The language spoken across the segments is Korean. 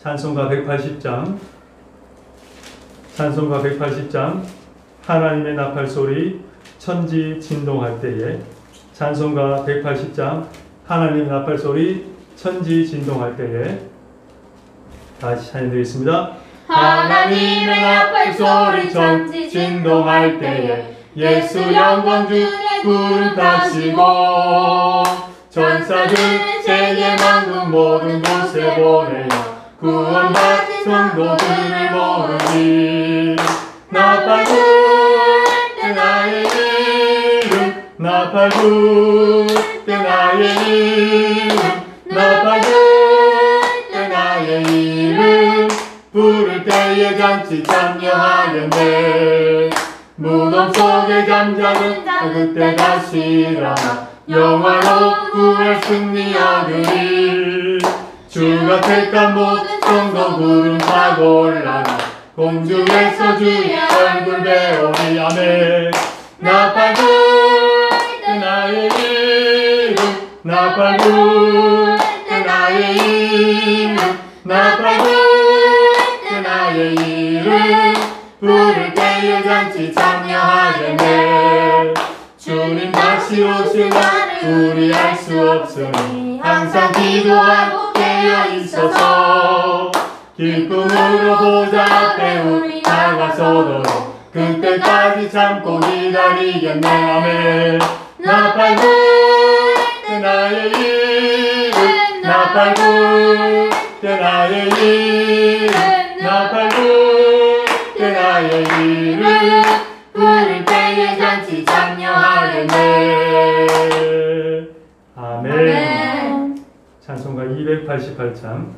찬송가 180장, 찬송가 180장, 하나님의 나팔소리, 천지 진동할 때에, 찬송가 180장, 하나님의 나팔소리, 천지 진동할 때에. 다시 찬양드리겠습니다. 하나님의 나팔소리 천지 진동할 때에 예수 영광 중에 구름 타시고 천사들 세계 만국 모든 곳에 보내어 구원받은 성도들을 모으니 나팔 불 때 나의 이름 나팔 불 때 나의 이름 나팔 불 때 나의 이름 부를 때에 잔치 참여하겠네. 무덤 속에 잠자는 자 그때 다시 일어나 영화로 구할 승리 얻으리. 주가 택한 모든 성도 구름 타고 올라가 공중에서 주의 얼굴 배우리. 아멘. 나팔 불 때 나의 이름 나팔 불 때 나의 이름 나팔 불 때 나의 이름 부를 때에 잔치 참여하겠네. 주님 다시 오실 날을 우리 알 수 없으니 항상 기도하고 깨어 있어서 기쁨으로 보좌 앞에 우리 나가서도록 그때까지 참고 기다리겠네. 아멘. 나팔 불 때 나의 이름 나팔 불 때 나의 이름 나팔 불 때 나의 이름 부를 때에 잔치 참여하겠네. 아멘. 아멘. 찬송가 288장,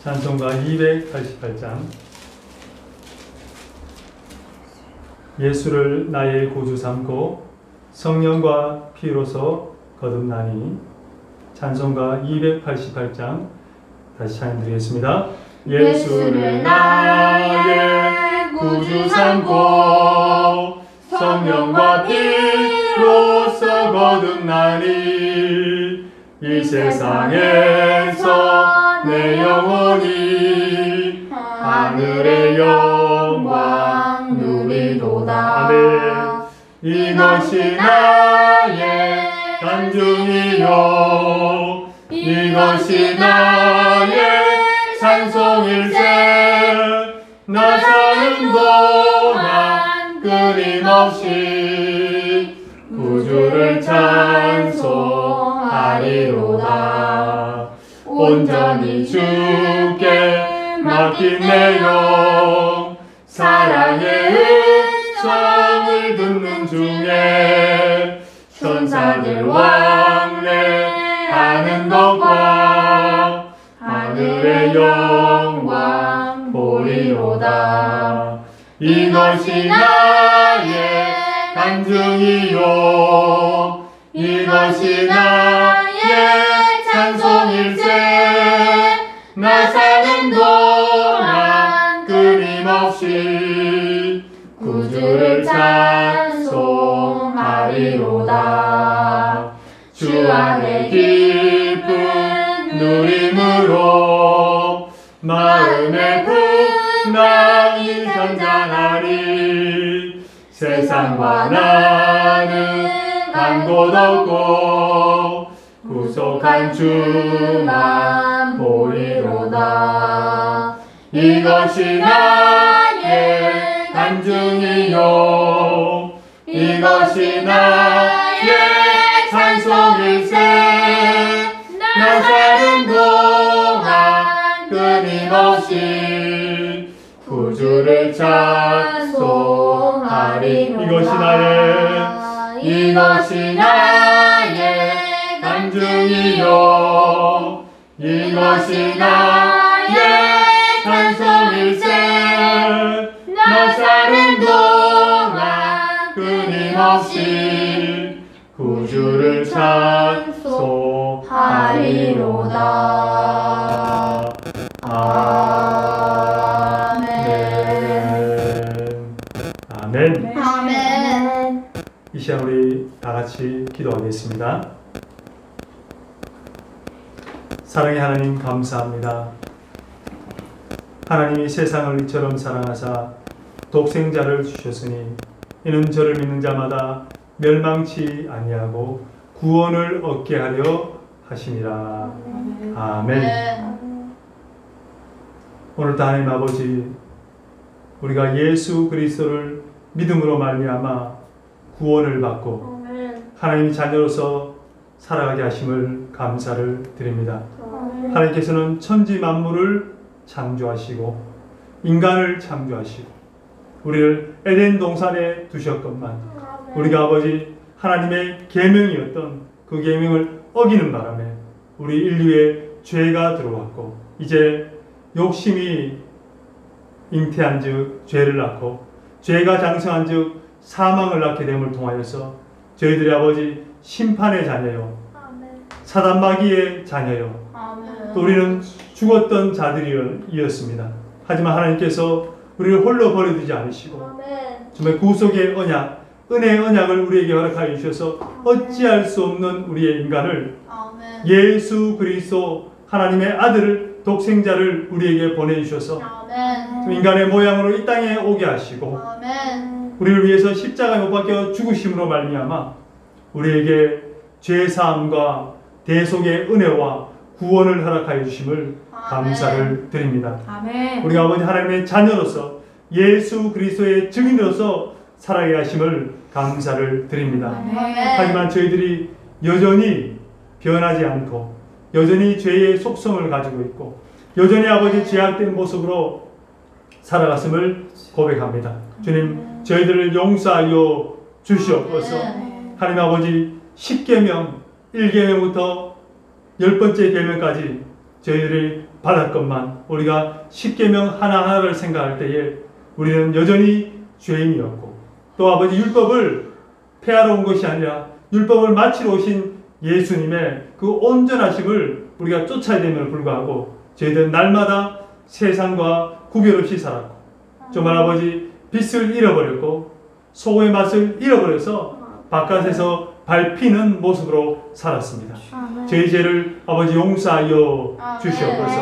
찬송가 288장. 예수를 나의 구주 삼고 성령과 피로서 거듭나니. 찬송가 288장 다시 찬양드리겠습니다. 예수를 나의 구주 삼고 성령과 피로서 거듭나니 이 세상에서 내 영혼이 하늘의 영광 누리도다. 아멘. 이것이 나의 간증이요 이것이 나의 찬송일세. 나 사는 동안 끊임없이 구주를 찬송하리로다. 온전히 주께 맡긴 내 영 사랑의 음성을 듣는 중에 천사들 왕래하는 것과 하늘의 영광 보리로다. 이것이 나의 간증이요 이것이 나의 찬송일세. 나 사는 동안 끊임없이 구주를 찬송하리로다. 주 안에 기쁨 누림으로 마음의 풍랑이 잔잔하리. 세상과 나는 간 곳 없고 구속한 주만 보리로다. 이것이 나의 간증이요 이것이 나의 찬송일세. 나 사는 동안 끊임없이 구주를 찬송하리. 이것이 나의 간증이요 이것이 나의 찬송일세. 나 사는 동안 끊임없이 구주를 찬송하리로다. 아멘. 아멘. 아멘. 이 시간 우리 다 같이 기도하겠습니다. 사랑의 하나님 감사합니다. 하나님이 세상을 이처럼 사랑하사 독생자를 주셨으니 이는 저를 믿는 자마다 멸망치 아니하고 구원을 얻게 하려 하심이라. 아멘. 오늘도 하나님 아버지, 우리가 예수 그리스도를 믿음으로 말미암아 구원을 받고 하나님의 자녀로서 살아가게 하심을 감사를 드립니다. 하나님께서는 천지 만물을 창조하시고 인간을 창조하시고 우리를 에덴 동산에 두셨건만 우리가 아버지 하나님의 계명이었던 그 계명을 어기는 바람에 우리 인류에 죄가 들어왔고 이제 욕심이 잉태한즉 죄를 낳고 죄가 장성한즉 사망을 낳게 됨을 통하여서 저희들이 아버지 심판의 자녀요 사단 마귀의 자녀요 또 우리는 죽었던 자들이었습니다. 하지만 하나님께서 우리를 홀로 버려두지 않으시고 정말 구속의 언약, 은혜의 언약을 우리에게 허락하여 주셔서 어찌할 수 없는 우리의 인간을 예수 그리스도 하나님의 아들을 독생자를 우리에게 보내주셔서 인간의 모양으로 이 땅에 오게 하시고 우리를 위해서 십자가에 못 박혀 죽으심으로 말미암아 우리에게 죄사함과 대속의 은혜와 구원을 허락하여 주심을 감사를 드립니다. 아멘. 우리가 아버지 하나님의 자녀로서 예수 그리스도의 증인으로서 살아가게 하심을 감사를 드립니다. 아멘. 하지만 저희들이 여전히 변하지 않고 여전히 죄의 속성을 가지고 있고 여전히 아버지 죄악된 모습으로 살아갔음을 고백합니다. 주님, 저희들을 용서하여 주시옵소서. 하나님 아버지 10계명 1계명부터 10번째 계명까지 저희들이 받았건만 우리가 10계명 하나하나를 생각할 때에 우리는 여전히 죄인이었고 또 아버지 율법을 폐하러 온 것이 아니라 율법을 마치러 오신 예수님의 그 온전하심을 우리가 쫓아야 됨을 불구하고 저희들은 날마다 세상과 구별 없이 살았고 정말 아버지 빛을 잃어버렸고 소금의 맛을 잃어버려서 바깥에서 밟히는 모습으로 살았습니다. 저희 죄를 아버지 용서하여 주시옵소서.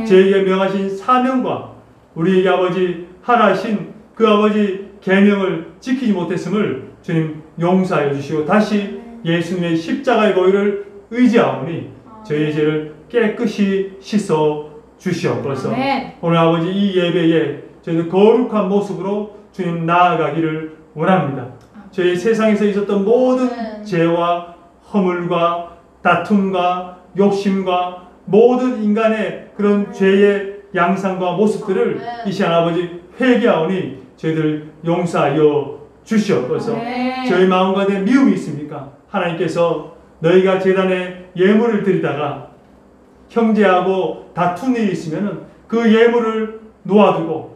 저에게 명하신 사명과 우리에게 아버지 하나신 그 아버지 계명을 지키지 못했음을 주님 용서하여 주시고 다시 예수님의 십자가의 보혈을 의지하오니 저희 죄를 깨끗이 씻어 주시옵소서. 오늘 아버지 이 예배에 저희들 거룩한 모습으로 주님 나아가기를 원합니다. 저희 세상에서 있었던 모든 죄와 허물과 다툼과 욕심과 모든 인간의 그런 죄의 양상과 모습들을 이 시간 아버지 회개하오니 저희들 용서하여 주시옵소서. 저희 마음 가운데 미움이 있습니까? 하나님께서 너희가 제단에 예물을 드리다가 형제하고 다툰 일이 있으면 그 예물을 놓아두고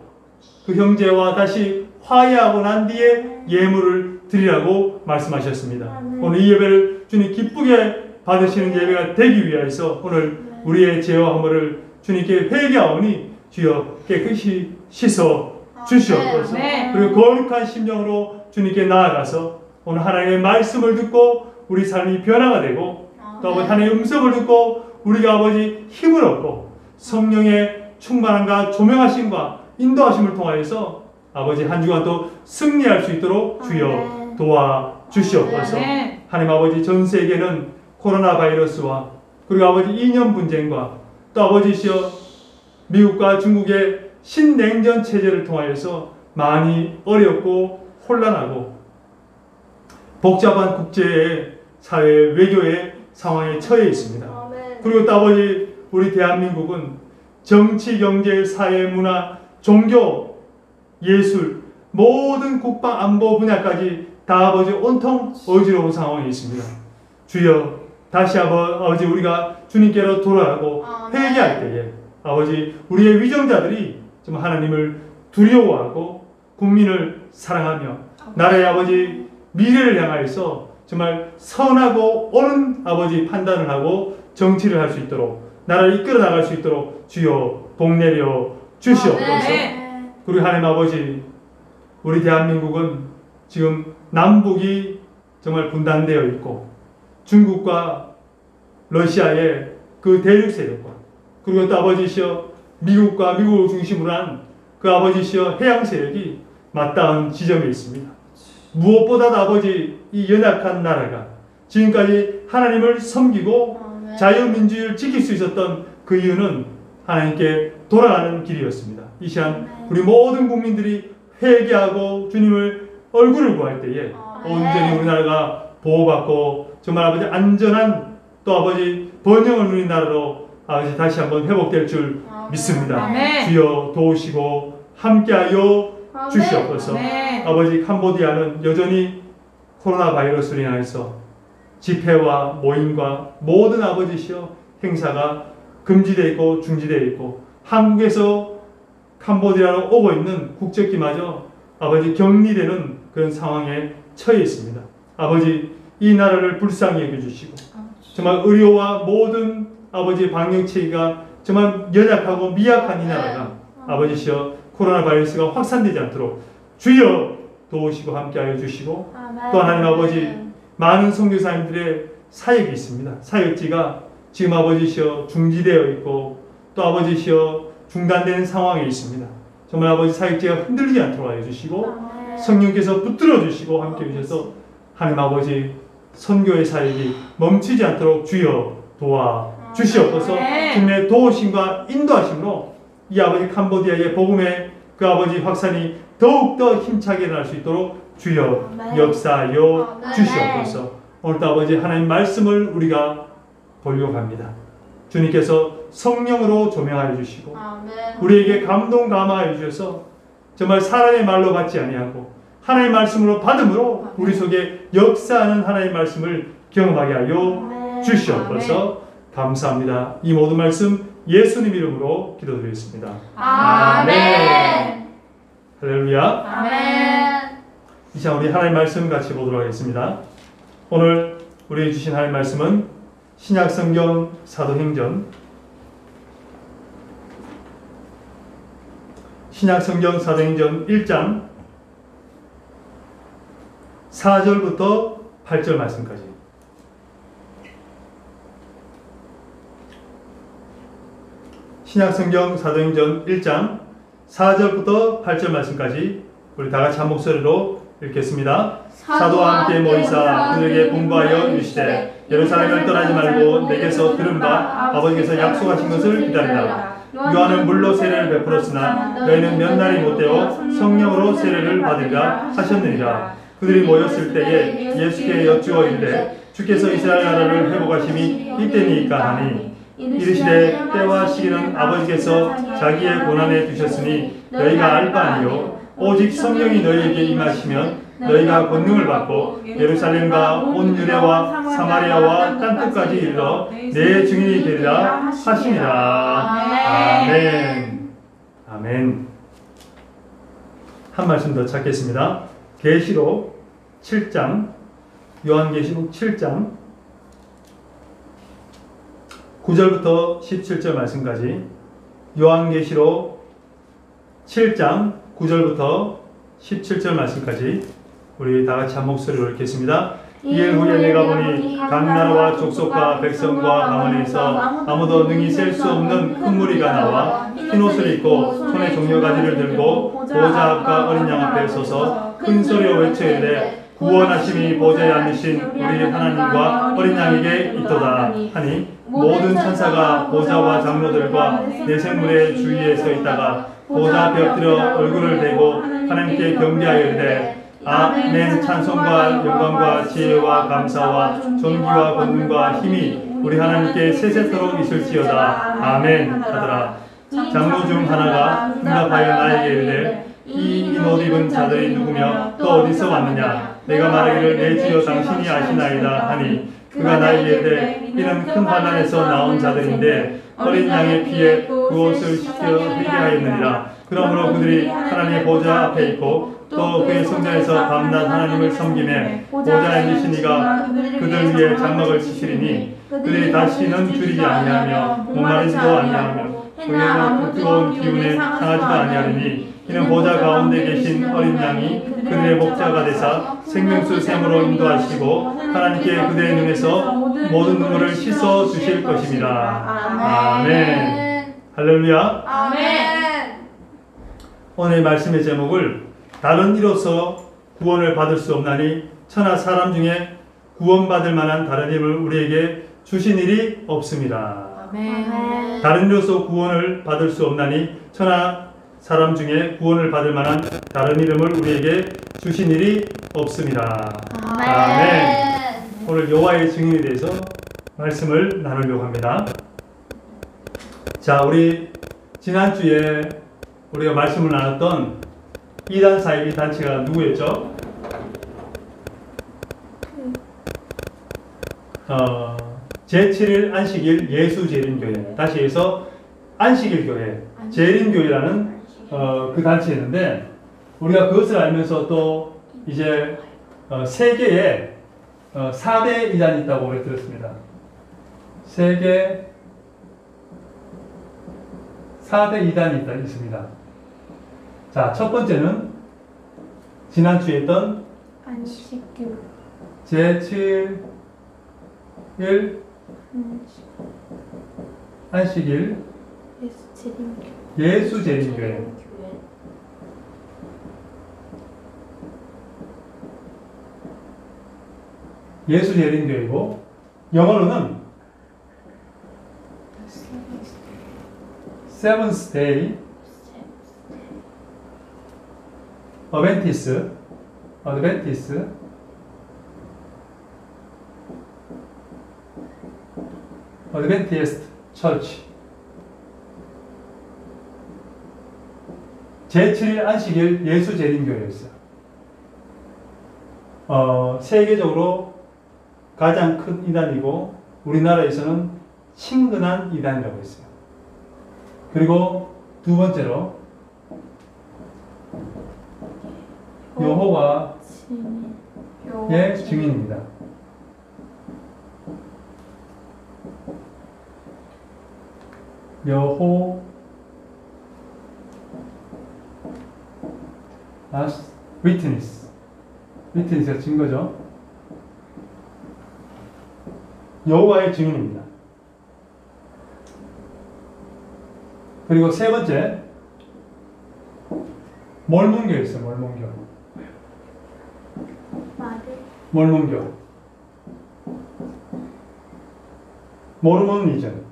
그 형제와 다시 화해하고 난 뒤에 예물을 드리라고 말씀하셨습니다. 오늘 이 예배를 주님 기쁘게 받으시는 예배가 되기 위해서 오늘 우리의 죄와 허물을 주님께 회개하오니 주여 깨끗이 씻어 주시옵소서. 그리고 거룩한 심령으로 주님께 나아가서 오늘 하나님의 말씀을 듣고 우리 삶이 변화가 되고 또 아버지 하나님의 음성을 듣고 우리가 아버지 힘을 얻고 성령의 충만함과 조명하심과 인도하심을 통하여서 아버지 한 주간 또 승리할 수 있도록 주여 도와주시옵소서. 하나님 아버지 전 세계는 코로나 바이러스와 그리고 아버지 이념 분쟁과 또 아버지시여 미국과 중국의 신냉전 체제를 통하여서 많이 어렵고 혼란하고 복잡한 국제 사회 외교의 상황에 처해 있습니다. 그리고 또 아버지 우리 대한민국은 정치, 경제, 사회, 문화, 종교, 예술 모든 국방 안보 분야까지 다 아버지 온통 어지러운 상황에 있습니다. 주여 다시 아버지 우리가 주님께로 돌아가고 회개할 때에 아버지 우리의 위정자들이 좀 하나님을 두려워하고 국민을 사랑하며 나라의 아버지 미래를 향하여서 정말 선하고 옳은 아버지 판단을 하고 정치를 할 수 있도록 나라를 이끌어 나갈 수 있도록 주여 복 내려 주시옵소서. 그리고 하나님 아버지 우리 대한민국은 지금 남북이 정말 분단되어 있고 중국과 러시아의 그 그 대륙 세력과 그리고 또 아버지시여 미국과 미국을 중심으로 한 그 아버지시여 해양 세력이 맞닿은 지점에 있습니다. 무엇보다도 아버지 이 연약한 나라가 지금까지 하나님을 섬기고 자유민주주의를 지킬 수 있었던 그 이유는 하나님께 돌아가는 길이었습니다. 이 시간 우리 모든 국민들이 회개하고 주님을 얼굴을 구할 때에 온전히 우리나라가 보호받고 정말 아버지 안전한 또 아버지 번영을 누린 나라로 아버지 다시 한번 회복될 줄 믿습니다. 주여 도우시고 함께하여 주시옵소서. 아버지 캄보디아는 여전히 코로나 바이러스로 인해서 집회와 모임과 모든 아버지시여 행사가 금지되어 있고 중지되어 있고 한국에서 캄보디아로 오고 있는 국적기마저 아버지 격리되는 그런 상황에 처해 있습니다. 아버지 이 나라를 불쌍히 여겨주시고 정말 의료와 모든 아버지 방역체계가 정말 연약하고 미약한 이 나라가 아버지시여 코로나 바이러스가 확산되지 않도록 주여 도우시고 함께하여 주시고 또 하나님 아버지 많은 선교사님들의 사역이 있습니다. 사역지가 지금 아버지시여 중지되어 있고 또 아버지시여 중단되는 상황에 있습니다. 정말 아버지 사역지가 흔들리지 않도록 하여 주시고 성령께서 붙들어 주시고 함께해 주셔서 하나님 아버지 선교의 사역이 멈추지 않도록 주여 도와 주시옵소서. 주님의 도우심과 인도하심으로 이 아버지 캄보디아의 복음의 그 아버지 확산이 더욱더 힘차게 일어날 수 있도록 주여 역사하여 주시옵소서. 오늘도 아버지 하나님 말씀을 우리가 보려고 합니다. 주님께서 성령으로 조명하여 주시고 우리에게 감동 감화하여 주셔서 정말 사람의 말로 받지 아니하고 하나님의 말씀으로 받음으로 우리 속에 역사하는 하나님의 말씀을 경험하게 하여 주시옵소서. 감사합니다. 이 모든 말씀 예수님 이름으로 기도드리겠습니다. 아멘. 할렐루야. 아멘. 이 시간 우리 하나님의 말씀 같이 보도록 하겠습니다. 오늘 우리에게 주신 하나님의 말씀은 신약성경 사도행전 1장 4절부터 8절 말씀까지. 신약성경 사도행전 1장 4절부터 8절 말씀까지 우리 다 같이 한 목소리로 읽겠습니다. 사도와 함께 모이사 그들에게 분부하여 이르시되 예루살렘을 떠나지 말고 내게서 들은 바 아버지께서 약속하신 것을 기다리라. 요한은 물로 세례를 베풀었으나 너희는 몇 날이 못되어 성령으로 세례를 받으리라 하셨느니라. 그들이 모였을 때에 예수께 여쭈어 이르되 주께서 이스라엘 나라를 회복하심이 이때니까 하니 이르시되 때와 시기는 아버지께서 자기의 고난에 두셨으니 너희가 알 바 아니요 오직 성령이 너희에게 임하시면 너희가 권능을 받고 예루살렘과 온 유대와 사마리아와 땅끝까지 이르러 내 증인이 되리라 하시니라. 아멘. 아멘. 한 말씀 더 찾겠습니다. 계시록 7장, 요한계시록 7장 9절부터 17절 말씀까지, 요한계시록 7장 9절부터 17절 말씀까지 우리 다 같이 한 목소리로 읽겠습니다. 이일 후에 내가 보니 각 나라와 족속과 백성과 강원에서 아무도 능히 셀 수 없는 큰 무리가 나와 흰 옷을 입고 손에 종려가지를 들고 보좌 앞과 어린 양 앞에 서서 큰 소리로 외쳐 이르되 구원하심이 보좌에 앉으신 우리 하나님과 어린 양에게 있도다 하니 모든 천사가 보좌와 장로들과 내생물의 주위에 서 있다가 보좌 앞에 엎드려 얼굴을 대고 하나님께 경배하여 이르되 아멘. 찬송과 영광과 지혜와 감사와 존귀와 권능과 힘이 우리 하나님께 세세토록 있을지어다. 아멘 하더라. 장로 중 하나가 응답하여 나에게 이르되 이 옷 입은 자들이 누구며 또 어디서 왔느냐. 내가 말하기를 내 주여 당신이 아시나이다 하니 그가 나에게 이르되 이는 큰 환난에서 나온 자들인데 어린 양의 피에 그 옷을 씻겨 흘리게 하였느니라. 그러므로 그들이 하나님의 보좌 앞에 있고 또 그의 성전에서 밤낮 하나님을 섬기매 보좌에 앉으신 이가 그들 위에 장막을 치시리니 그들이 다시는 줄이지 아니하며 목마르지도 아니하며 불리나 그 뜨거운 기운에 상하지도 아니하리니 이는 보좌 가운데 계신 어린 양이 그들의 목자가 되사 생명수 샘으로 인도하시고 하나님께 그들의 눈에서 모든 눈물을 씻어 주실 것입니다. 아멘. 할렐루야. 아멘. 오늘 말씀의 제목을 다른 이로서 구원을 받을 수 없나니 천하 사람 중에 구원받을 만한 다른 힘을 우리에게 주신 일이 없습니다. 아멘. 다른 이로서 구원을 받을 수 없나니 천하 사람 중에 구원을 받을 만한 다른 이름을 우리에게 주신 일이 없습니다. 아멘. 오늘 여호와의 증인에 대해서 말씀을 나누려고 합니다. 자, 우리 지난주에 우리가 말씀을 나눴던 이단 사이비 단체가 누구였죠? 제7일 안식일 예수재림교회, 다시 해서 안식일교회, 재림교회라는 그 단체였는데, 우리가 그것을 알면서 또 이제 세계에 4대 이단이 있다고 우리 들었습니다. 세계 4대 이단이 있습니다. 자, 첫 번째는 지난주에 했던 안식교. 제7일 안식일 예수재림교회. 예수재림교회고, 영어로는 Seventh Day Adventist Church. 제7일 안식일 예수재림교회였어요. 세계적으로 가장 큰 이단이고 우리나라에서는 친근한 이단이라고 했어요. 그리고 두 번째로 여호와의 증인입니다. witness가 증거죠. 여호와의 증인입니다. 그리고 세 번째, 몰몬교에 있어요. 몰몬교. 모르몬이죠.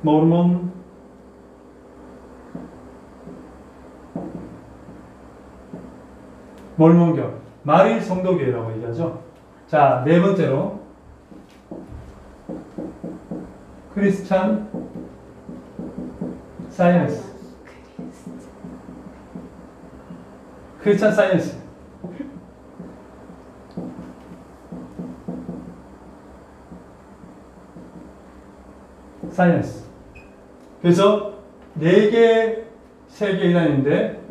몰몬교. 마릴 성도교회라고 얘기하죠. 자, 네 번째로 크리스찬 사이언스. 크리스찬 사이언스. 그래서 4개 세계 이단인데,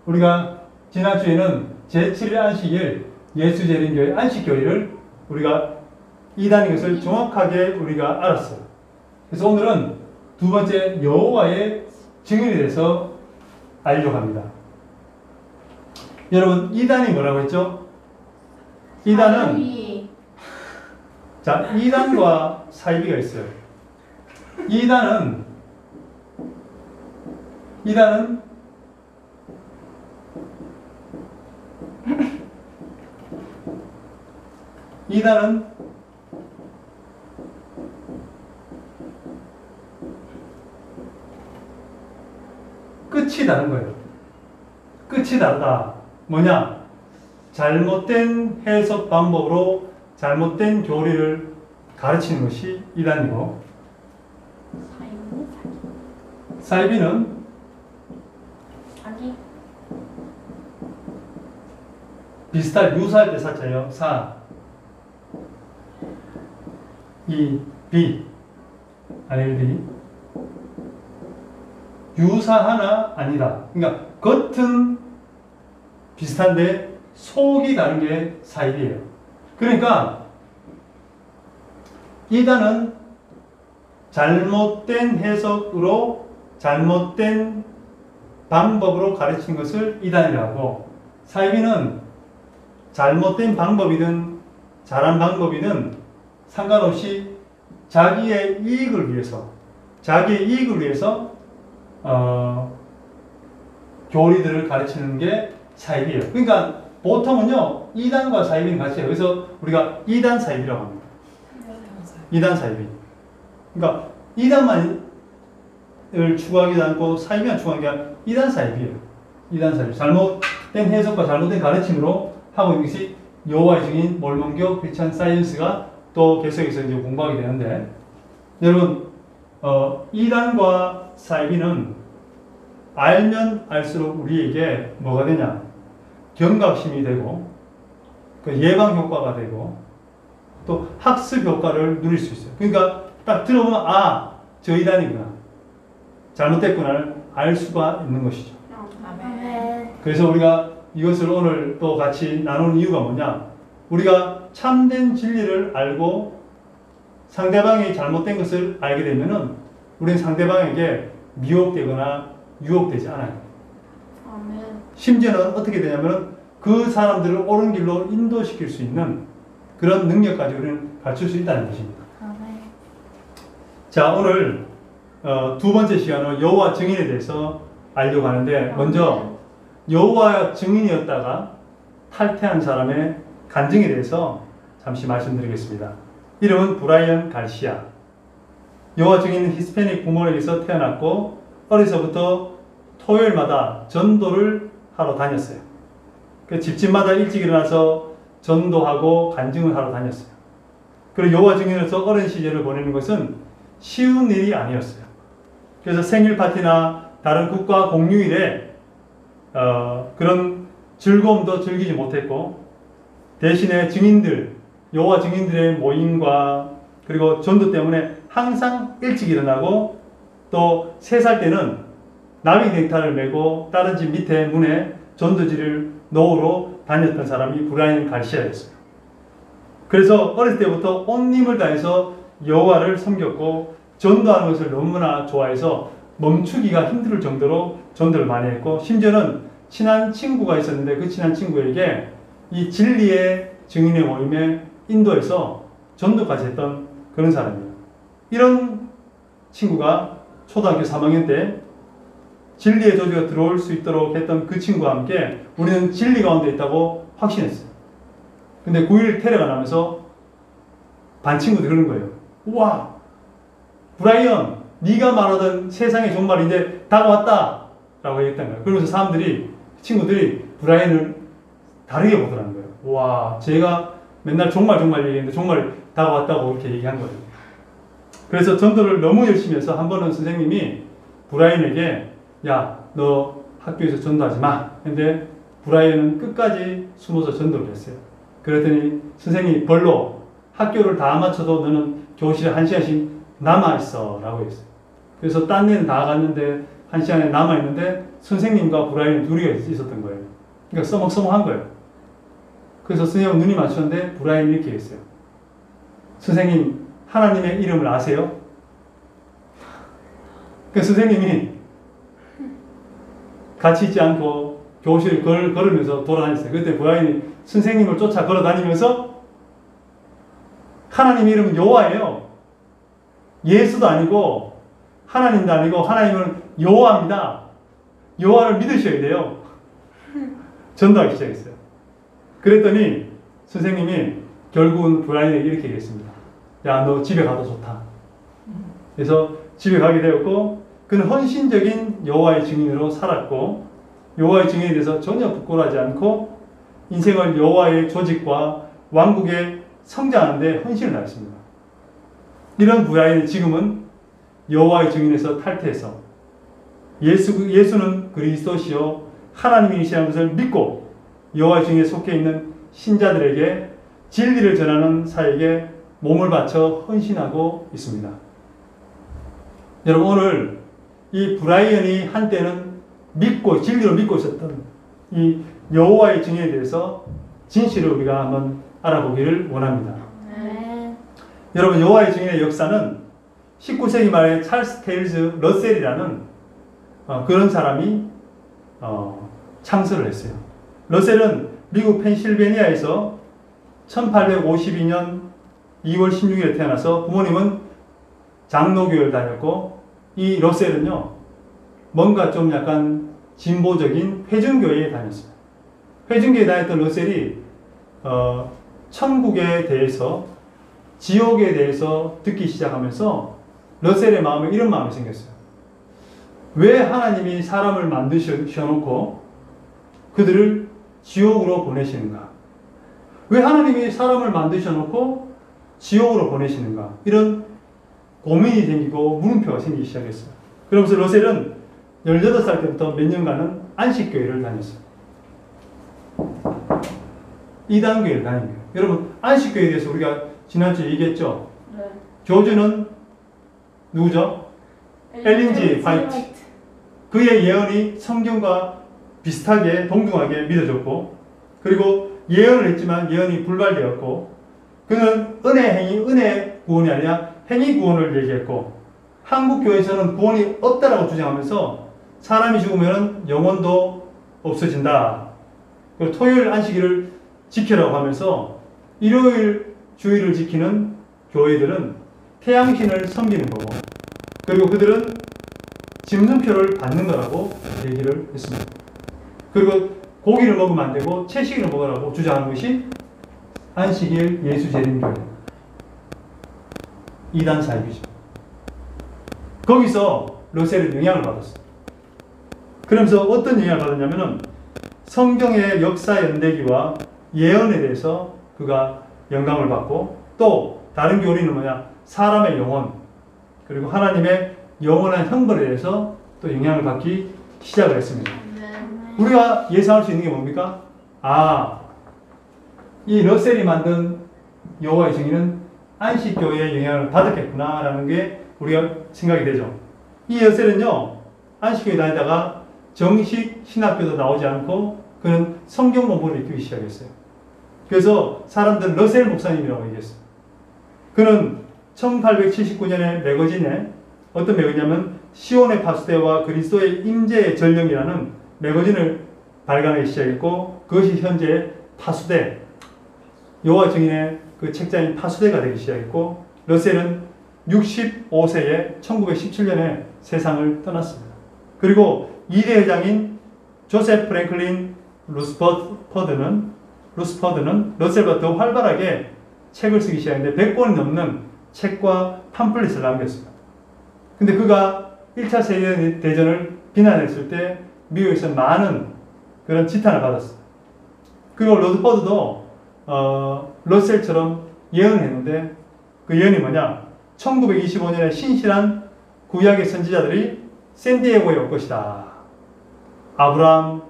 우리가 지난주에는 제7일 안식일 예수재림교회 안식교회를 우리가 이단인 것을 정확하게 우리가 알았어요. 그래서 오늘은 두 번째 여호와의 증인에 대해서 알려고 합니다. 여러분, 이단이 뭐라고 했죠? 이단은, 자, 이단과 사이비가 있어요. 이단은 끝이 다른 거예요. 끝이 다르다. 뭐냐? 잘못된 해석 방법으로 잘못된 교리를 가르치는 것이 이단이고, 사이비는 유사할 때 사자예요. 유사하나 아니다. 그러니까 겉은 비슷한데 속이 다른 게 사이비예요. 그러니까 이단은 잘못된 해석으로 잘못된 방법으로 가르치는 것을 이단이라고 하고, 사이비는 잘못된 방법이든 잘한 방법이든 상관없이 자기의 이익을 위해서 교리들을 가르치는 게 사이비예요. 그러니까 보통은요, 이단과 사이비는 같이 해요. 그래서 우리가 이단 사이비라고 합니다. 이단 사이비. 그러니까 이단만을 추구하기도 않고 사이비만 추구하는 게 아니라 이단 사이비예요. 이단 사이비. 잘못된 해석과 잘못된 가르침으로 하고 있는 것이 여호와의 증인, 몰몬교, 크리스천 사이언스가 또 계속해서 이제 공부하게 되는데, 여러분, 이단과 사이비는 알면 알수록 우리에게 뭐가 되냐? 경각심이 되고, 그 예방 효과가 되고, 또 학습 효과를 누릴 수 있어요. 그러니까 딱 들어보면 저 이단이구나, 잘못됐구나를 알 수가 있는 것이죠. 아멘. 그래서 우리가 이것을 오늘 또 같이 나누는 이유가 뭐냐? 우리가 참된 진리를 알고 상대방이 잘못된 것을 알게 되면은 우리는 상대방에게 미혹되거나 유혹되지 않아요. 아멘. 심지어는 어떻게 되냐면은 그 사람들을 옳은 길로 인도시킬 수 있는 그런 능력까지 우리는 갖출 수 있다는 것입니다. 아멘. 자, 오늘 두 번째 시간으로 여호와 증인에 대해서 알려고 하는데, 먼저 여호와 증인이었다가 탈퇴한 사람의 간증에 대해서 잠시 말씀드리겠습니다. 이름은 브라이언 갈시아. 여호와 증인은 히스패닉 부모에게서 태어났고 어려서부터 토요일마다 전도를 하러 다녔어요. 그 집집마다 일찍 일어나서 전도하고 간증을 하러 다녔어요. 그리고 여호와 증인으로서 어린 시절을 보내는 것은 쉬운 일이 아니었어요. 그래서 생일 파티나 다른 국가 공휴일에 그런 즐거움도 즐기지 못했고, 대신에 여호와 증인들의 모임과 그리고 전도 때문에 항상 일찍 일어나고, 또 3살 때는 나비넥타를 메고 다른 집 밑에 문에 전도지를 놓으러 다녔던 사람이 브라이언 갈시아였어요. 그래서 어렸을 때부터 온 힘을 다해서 여호와를 섬겼고, 전도하는 것을 너무나 좋아해서 멈추기가 힘들 정도로 전도를 많이 했고, 심지어는 친한 친구가 있었는데 그 친한 친구에게 이 진리의 증인의 모임에 인도해서 전도까지 했던 그런 사람이에요. 이런 친구가 초등학교 3학년 때 진리의 조지가 들어올 수 있도록 했던 그 친구와 함께 우리는 진리 가운데 있다고 확신했어요. 근데 9.11 테러가 나면서 반 친구들이 그런 거예요. 우와, 브라이언, 네가 말하던 세상의 종말이 이제 다가왔다 라고 얘기했던 거예요. 그러면서 친구들이 브라이언을 다르게 보더라는 거예요. 와, 제가 맨날 종말 얘기했는데 종말 다가왔다고 이렇게 얘기한 거예요. 그래서 전도를 너무 열심히 해서 한 번은 선생님이 브라이언에게, 야, 너 학교에서 전도하지 마. 근데 브라이언은 끝까지 숨어서 전도를 했어요. 그랬더니 선생님이 벌로 학교를 다 마쳐도 너는 교실에 1시간씩 남아있어 라고 했어요. 그래서 딴 데는 다 갔는데 1시간에 남아있는데 선생님과 브라이언 둘이 있었던 거예요. 그러니까 써먹써먹한 거예요. 그래서 선생님은 눈이 맞췄는데 브라이언이 이렇게 했어요. 선생님, 하나님의 이름을 아세요? 그 선생님이 같이 있지 않고 교실을 걸으면서 돌아다녔어요. 그때 브라이언이 선생님을 쫓아 걸어다니면서 하나님 이름은 여호와예요. 예수도 아니고 하나님도 아니고 하나님은 여호와입니다. 여호와를 믿으셔야 돼요. 전도하기 시작했어요. 그랬더니 선생님이 결국은 브라이언에게 이렇게 얘기했습니다. 야, 너 집에 가도 좋다. 그래서 집에 가게 되었고, 그는 헌신적인 여호와의 증인으로 살았고, 여호와의 증인에 대해서 전혀 부끄러워하지 않고 인생을 여호와의 조직과 왕국에 성장하는 데 헌신을 다했습니다. 이런 브라이언이 지금은 여호와의 증인에서 탈퇴해서 예수는 그리스도시요 하나님이시라는 것을 믿고 여호와의 증인에 속해 있는 신자들에게 진리를 전하는 사역에 몸을 바쳐 헌신하고 있습니다. 여러분, 오늘 이 브라이언이 한때는 진리로 믿고 있었던 이 여호와의 증인에 대해서 진실을 우리가 한번 알아보기를 원합니다. 네. 여러분, 여호와의 증인의 역사는 19세기 말에 찰스 테일즈 러셀이라는 그런 사람이 창설을 했어요. 러셀은 미국 펜실베니아에서 1852년 2월 16일에 태어나서 부모님은 장로교회를 다녔고, 이 러셀은요 뭔가 좀 약간 진보적인 회중교회에 다녔어요. 회중교회에 다녔던 러셀이 천국에 대해서, 지옥에 대해서 듣기 시작하면서 러셀의 마음에 이런 마음이 생겼어요. 왜 하나님이 사람을 만드셔놓고 그들을 지옥으로 보내시는가? 왜 하나님이 사람을 만드셔놓고 지옥으로 보내시는가? 이런 고민이 생기고 물음표가 생기기 시작했어요. 그러면서 러셀은 18살 때부터 몇 년간은 안식교회를 다녔어요. 이단교회를 다닌 거예요. 여러분, 안식교회에 대해서 우리가 지난주에 얘기했죠? 네. 교주는 누구죠? 엘린 G. 화이트. 그의 예언이 성경과 비슷하게 동등하게 믿어졌고, 그리고 예언을 했지만 예언이 불발되었고, 그는 은혜 구원이 아니라 행위 구원을 얘기했고, 한국교회에서는 구원이 없다라고 주장하면서 사람이 죽으면 영혼도 없어진다. 그리고 토요일 안식일을 지키라고 하면서 일요일 주일을 지키는 교회들은 태양신을 섬기는 거고, 그리고 그들은 짐승표를 받는 거라고 얘기를 했습니다. 그리고 고기를 먹으면 안 되고 채식을 먹으라고 주장하는 것이 안식일 예수재림교회 이단 사이비죠. 거기서 러셀은 영향을 받았어요. 그러면서 어떤 영향을 받았냐면은 성경의 역사 연대기와 예언에 대해서 그가 영감을 받고, 또 다른 교리는 뭐냐, 사람의 영혼, 그리고 하나님의 영원한 형벌에 대해서 또 영향을 받기 시작을 했습니다. 우리가 예상할 수 있는 게 뭡니까? 이 러셀이 만든 여호와의 증인은 안식교회의 영향을 받았겠구나라는 게 우리가 생각이 되죠. 이 러셀은요, 안식교회 다니다가 정식 신학교도 나오지 않고 그는 성경 공부를 익히기 시작했어요. 그래서 사람들은 러셀 목사님이라고 얘기했어요. 그는 1879년에 매거진에, 어떤 매거진이냐면 시온의 파수대와 그리스도의 임재의 전령이라는 매거진을 발간하기 시작했고, 그것이 현재 파수대, 여호와 증인의 그 책자인 파수대가 되기 시작했고, 러셀은 65세에 1917년에 세상을 떠났습니다. 그리고 2대 회장인 조셉 프랭클린 루스퍼드는 러셀보다 더 활발하게 책을 쓰기 시작했는데 100권이 넘는 책과 팜플릿을 남겼습니다. 근데 그가 1차 세계대전을 비난했을 때 미국에서 많은 그런 지탄을 받았어요. 그리고 러스퍼드도 러셀처럼 예언을 했는데, 그 예언이 뭐냐, 1925년에 신실한 구약의 선지자들이 샌디에고에 올 것이다. 아브라함,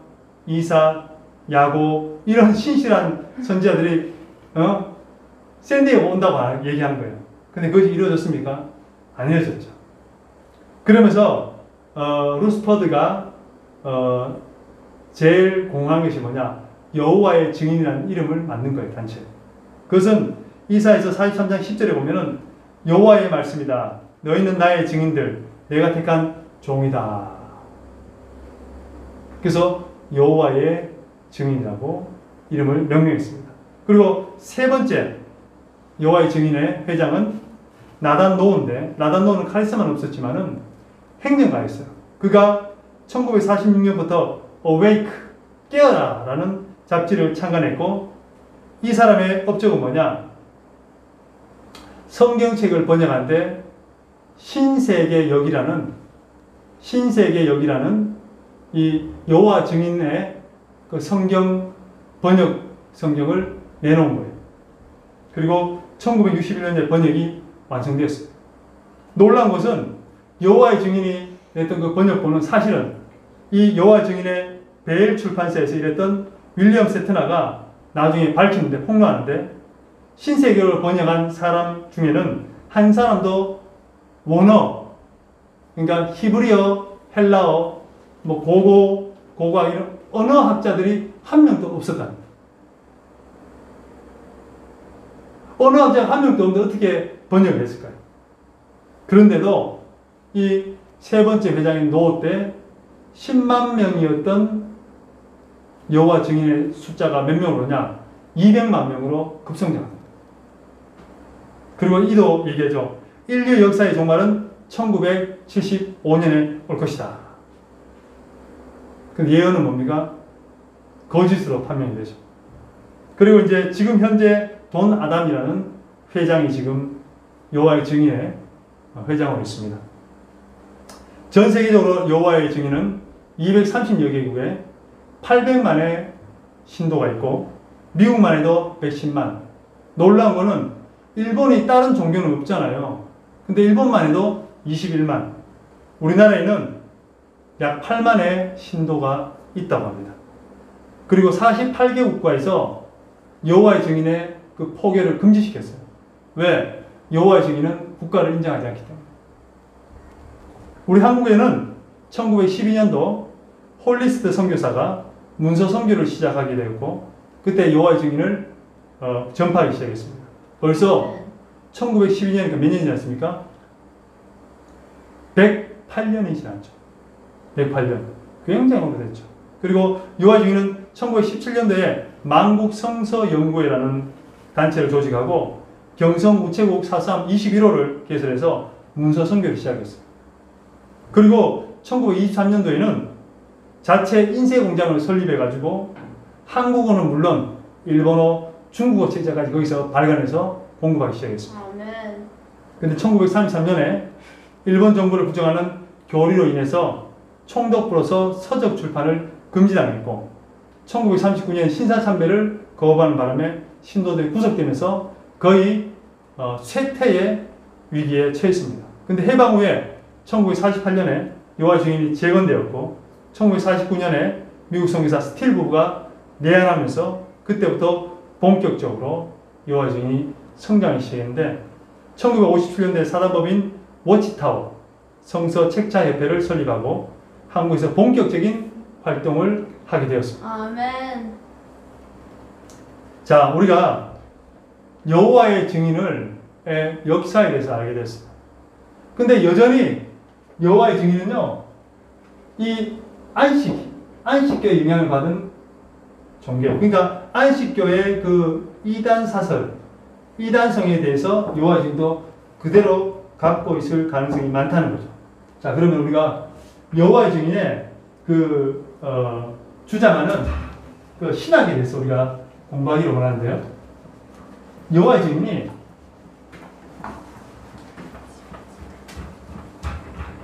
이삭, 야곱, 이런 신실한 선지자들이 샌디에고 온다고 얘기한 거예요. 근데 그것이 이루어졌습니까? 안 이루어졌죠. 그러면서 루스퍼드가 제일 공헌한 것이 뭐냐, 여호와의 증인이라는 이름을 만든 거예요, 단체. 그것은 이사야서 43장 10절에 보면은 여호와의 말씀이다. 너희는 나의 증인들, 내가 택한 종이다. 그래서 여호와의 증인이라고 이름을 명명했습니다. 그리고 세 번째 여호와의 증인의 회장은 나단 노우인데, 나단 노우는 카리스마는 없었지만은 행정가였어요. 그가 1946년부터 Awake, 깨어라 라는 잡지를 창간했고, 이 사람의 업적은 뭐냐, 성경책을 번역하는데 신세계역이라는 이 여호와 증인의 그 성경 번역 성경을 내놓은 거예요. 그리고 1961년에 번역이 완성되었어요. 놀라운 것은 여호와의 증인이 냈던 그 번역본은 사실은 이 여호와 증인의 베일 출판사에서 일했던 윌리엄 세트나가 나중에 밝히는데, 폭로하는데, 신세계를 번역한 사람 중에는 한 사람도 원어, 그러니까 히브리어, 헬라어, 고고학 이런 언어학자들이 한 명도 없었다. 언어학자가 한 명도 없는데 어떻게 번역을 했을까요? 그런데도 이 세 번째 회장인 노 때 10만 명이었던 여호와 증인의 숫자가 몇 명으로 오냐? 200만 명으로 급성장합니다. 그리고 이도 얘기하죠. 인류 역사의 종말은 1975년에 올 것이다. 그 예언은 뭡니까? 거짓으로 판명이 되죠. 그리고 이제 지금 현재 돈 아담이라는 회장이 지금 여호와의 증인의 회장으로 있습니다. 전 세계적으로 여호와의 증인은 230여 개국에 800만의 신도가 있고 미국만 해도 110만. 놀라운 거는 일본이 다른 종교는 없잖아요. 근데 일본만 해도 21만. 우리나라에는 약 8만의 신도가 있다고 합니다. 그리고 48개 국가에서 여호와의 증인의 그 포교를 금지시켰어요. 왜? 여호와의 증인은 국가를 인정하지 않기 때문에. 우리 한국에는 1912년도 홀리스트 선교사가 문서 선교를 시작하게 되었고 그때 여호와의 증인을 전파하기 시작했습니다. 벌써 1912년이니까 몇 년이 지났습니까? 108년이 지났죠. 108년. 굉장히 오래됐죠. 그리고 여호와의 증인은 1917년도에 만국성서연구회라는 단체를 조직하고 경성 우체국 4.3 21호를 개설해서 문서 선교를 시작했어요. 그리고 1923년도에는 자체 인쇄공장을 설립해가지고 한국어는 물론 일본어, 중국어 책자까지 거기서 발간해서 공급하기 시작했습니다. 아멘. 근데 1933년에 일본 정부를 부정하는 교리로 인해서 총독부로서 서적 출판을 금지당했고 1939년 신사참배를 거부하는 바람에 신도들이 구속되면서 거의 쇠퇴의 위기에 처했습니다. 근데 해방 후에 1948년에 여호와의 증인이 재건되었고 1949년에 미국 선교사 스틸 부부가 내한하면서 그때부터 본격적으로 여호와의 증인이 성장하기 시작했는데 1957년도에 사단법인 워치타워 성서 책자협회를 설립하고 한국에서 본격적인 활동을 하게 되었습니다. 아멘. 자, 우리가 여호와의 증인의 역사에 대해서 알게 됐습니다. 근데 여전히 여호와의 증인은요, 이 안식교의 영향을 받은 종교. 그러니까 안식교의 그 이단 사설, 이단성에 대해서 여호와의 증인도 그대로 갖고 있을 가능성이 많다는 거죠. 자, 그러면 우리가 여호와의 증인의 주장하는 그 신학에 대해서 우리가 공부하기를 원하는데요. 여호와의 증인이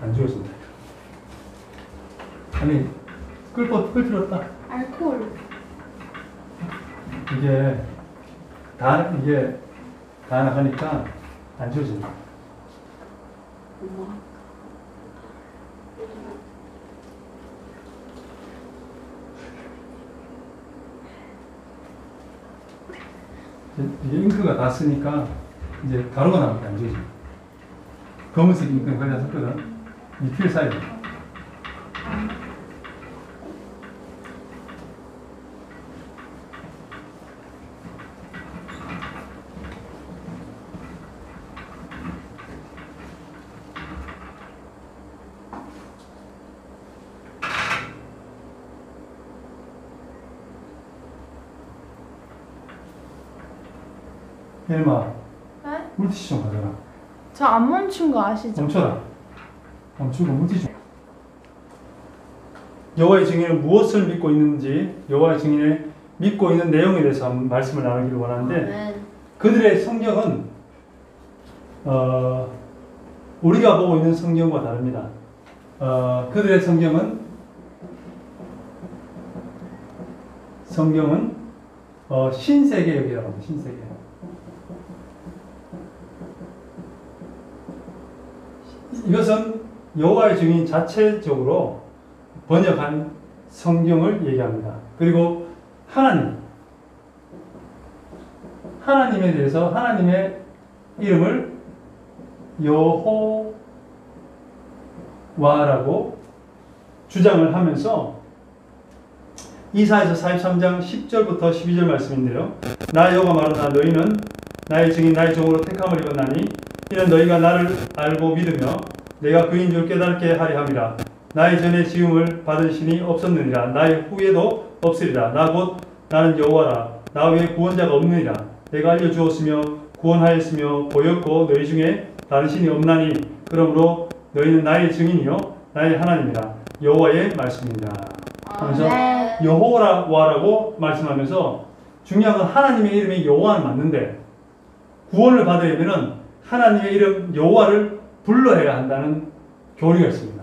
안 죽었습니다. 아니, 끌 필요 없다. 알코올. 이게 다 나가니까 안 지워진다. 엄마. 이제 잉크가 다 쓰니까 이제 가루가 나오니까 안 지워진다. 검은색 잉크는 거의 다 섞거든. 리필 사이드. 헬마, 네? 물티슈 좀 가져라. 저 안 멈춘 거 아시죠? 멈춰라. 멈추고 물티슈. 여호와의 증인은 무엇을 믿고 있는지, 여호와의 증인의 믿고 있는 내용에 대해서 한번 말씀을 나누기를 원하는데, 아멘. 그들의 성경은 우리가 보고 있는 성경과 다릅니다. 그들의 성경은 신세계역이라고 합니다. 신세계. 이것은 여호와의 증인 자체적으로 번역한 성경을 얘기합니다. 그리고 하나님에 대해서 하나님의 이름을 여호와라고 주장을 하면서 이사야서 43장 10절부터 12절 말씀인데요. 나 여호와 말하노라 너희는 나의 증인 나의 종으로 택함을 입었나니 이는 너희가 나를 알고 믿으며 내가 그인 줄 깨닫게 하려 함이라. 나의 전에 지음을 받은 신이 없었느니라. 나의 후에도 없으리라. 나 곧 나는 여호와라. 나 외에 구원자가 없느니라. 내가 알려주었으며 구원하였으며 보였고 너희 중에 다른 신이 없나니 그러므로 너희는 나의 증인이요 나의 하나님이라. 여호와의 말씀이니라. 하면서 여호와라고 말씀하면서 중요한 건 하나님의 이름이 여호와는 맞는데 구원을 받으려면 하나님의 이름 여호와를 불러야 한다는 교리가 있습니다.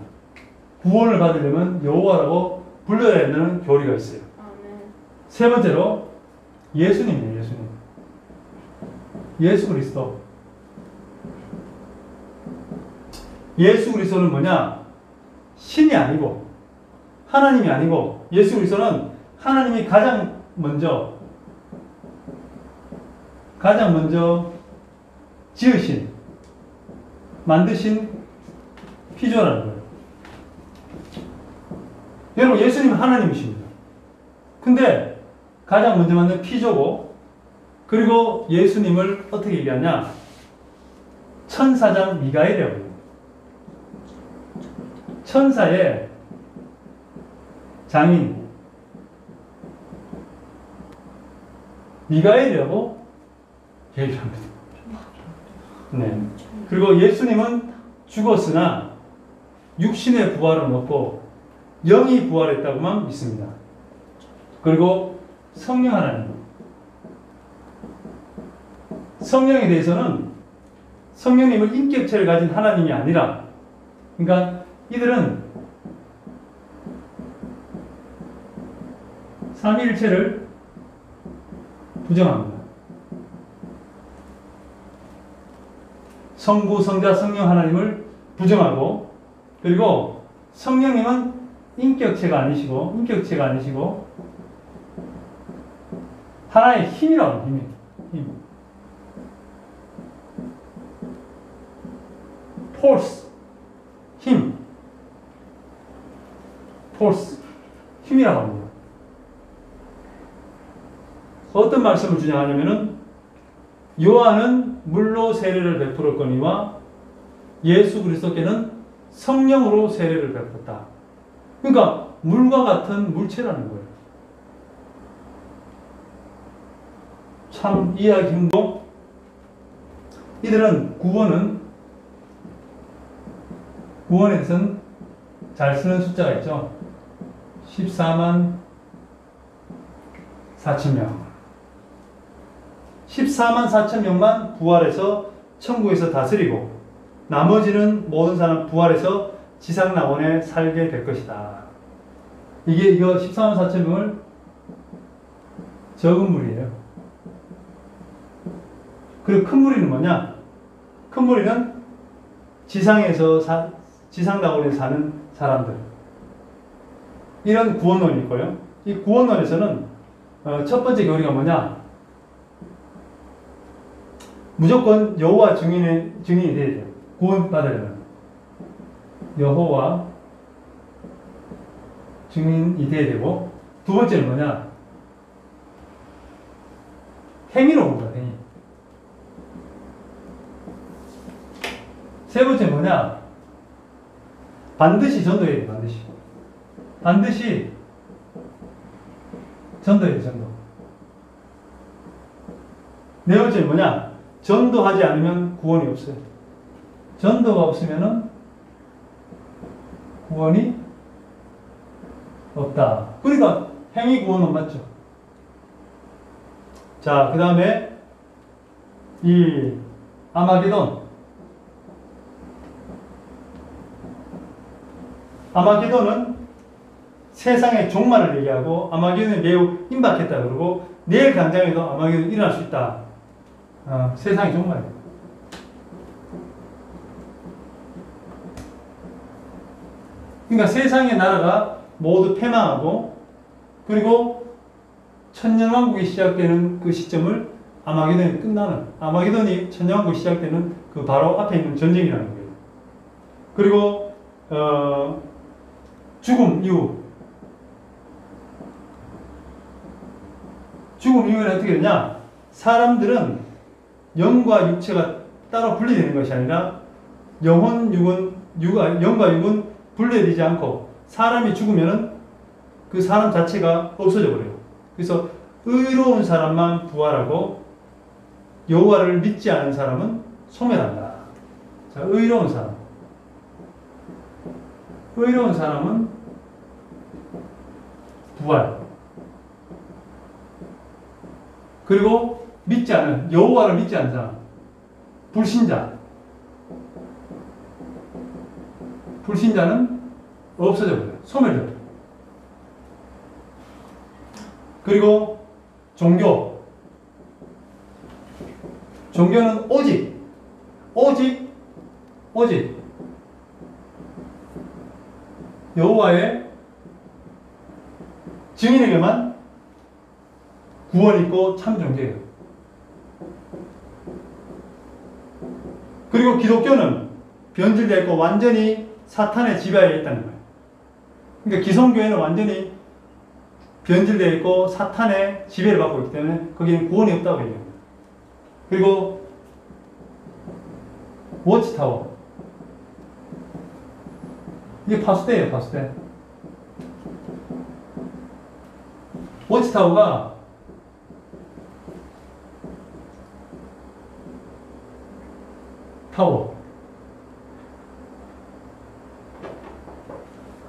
구원을 받으려면 여호와라고 불러야 한다는 교리가 있어요. 세 번째로 예수님이에요. 예수 그리스도. 예수 그리스도는 뭐냐? 신이 아니고 하나님이 아니고 예수 그리스도는 하나님이 가장 먼저 지으신, 만드신 피조라는 거예요. 여러분, 예수님은 하나님이십니다. 근데 가장 먼저 만든 피조고, 그리고 예수님을 어떻게 얘기하냐? 천사장 미가엘이라고 해요. 천사의 장인 미가엘이라고 얘기합니다. 네. 그리고 예수님은 죽었으나 육신의 부활은 없고 영이 부활했다고만 믿습니다. 그리고 성령 하나님. 성령에 대해서는 성령님은 인격체를 가진 하나님이 아니라, 그러니까 이들은 삼위일체를 부정합니다. 성부, 성자, 성령 하나님을 부정하고, 그리고 성령님은 인격체가 아니시고 하나의 힘이라고 합니다. 힘. force, 힘. force, 힘이라고 합니다. 어떤 말씀을 주장하냐면은 요한은 물로 세례를 베풀었거니와 예수 그리스도께는 성령으로 세례를 베풀었다. 그러니까 물과 같은 물체라는 거예요. 참 이해하기 힘도. 이들은 구원에서는 잘 쓰는 숫자가 있죠. 14만 4천 명. 14만 4천 명만 부활해서 천국에서 다스리고 나머지는 모든 사람 부활해서 지상낙원에 살게 될 것이다. 이거 14만 4천 명을 적은 무리예요. 그리고 큰 무리는 뭐냐? 큰 무리는 지상낙원에 사는 사람들. 이런 구원론이 있고요. 이 구원론에서는 첫 번째 교리가 뭐냐? 무조건 여호와 증인이 돼야 돼요. 구원 받으려면. 여호와 증인이 돼야 되고, 두 번째는 뭐냐? 행위로 온 거야, 행위. 세 번째는 뭐냐? 반드시 전도해야 돼, 반드시 전도해야 돼, 전도. 네 번째는 뭐냐? 전도하지 않으면 구원이 없어요. 전도가 없으면은 구원이 없다. 그러니까 행위 구원은 맞죠. 자, 그 다음에 이 아마게돈은 세상의 종말을 얘기하고 아마게돈이 매우 임박했다 그러고 내일 당장에도 아마게돈이 일어날 수 있다. 세상의 종말이에요. 그러니까 세상의 나라가 모두 패망하고 그리고 천년왕국이 시작되는 그 시점을 아마게돈이 끝나는, 아마게돈이 천년왕국이 시작되는 그 바로 앞에 있는 전쟁이라는 거예요. 그리고 죽음 이후에는 어떻게 되냐? 사람들은 영과 육체가 따로 분리되는 것이 아니라 영과 육은 분리되지 않고 사람이 죽으면은 그 사람 자체가 없어져 버려요. 그래서 의로운 사람만 부활하고 여호와를 믿지 않은 사람은 소멸한다. 자, 의로운 사람은 부활. 그리고 믿지 않은 여호와를 믿지 않는 사람, 불신자는 없어져 버려요. 소멸돼 버려요. 그리고 종교는 오직 여호와의 증인에게만 구원이 있고 참 종교예요. 그리고 기독교는 변질되어 있고 완전히 사탄의 지배하에 있다는 거예요. 그러니까 기성교회는 완전히 변질되어 있고 사탄의 지배를 받고 있기 때문에 거기는 구원이 없다고 얘기합니다. 그리고 워치타워, 이게 파수대예요. 파수대. 워치타워가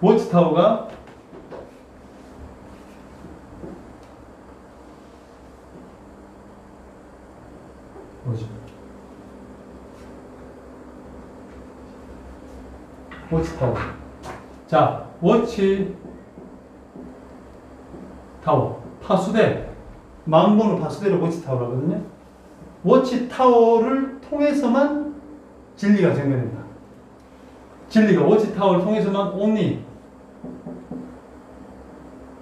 워치타워가 뭐지? 워치타워. 자, 워치타워. 파수대. 망보는 파수대를 워치타워라고 하거든요. 워치타워를 통해서만 진리가 증거된다. 진리가 워치타워를 통해서만 only.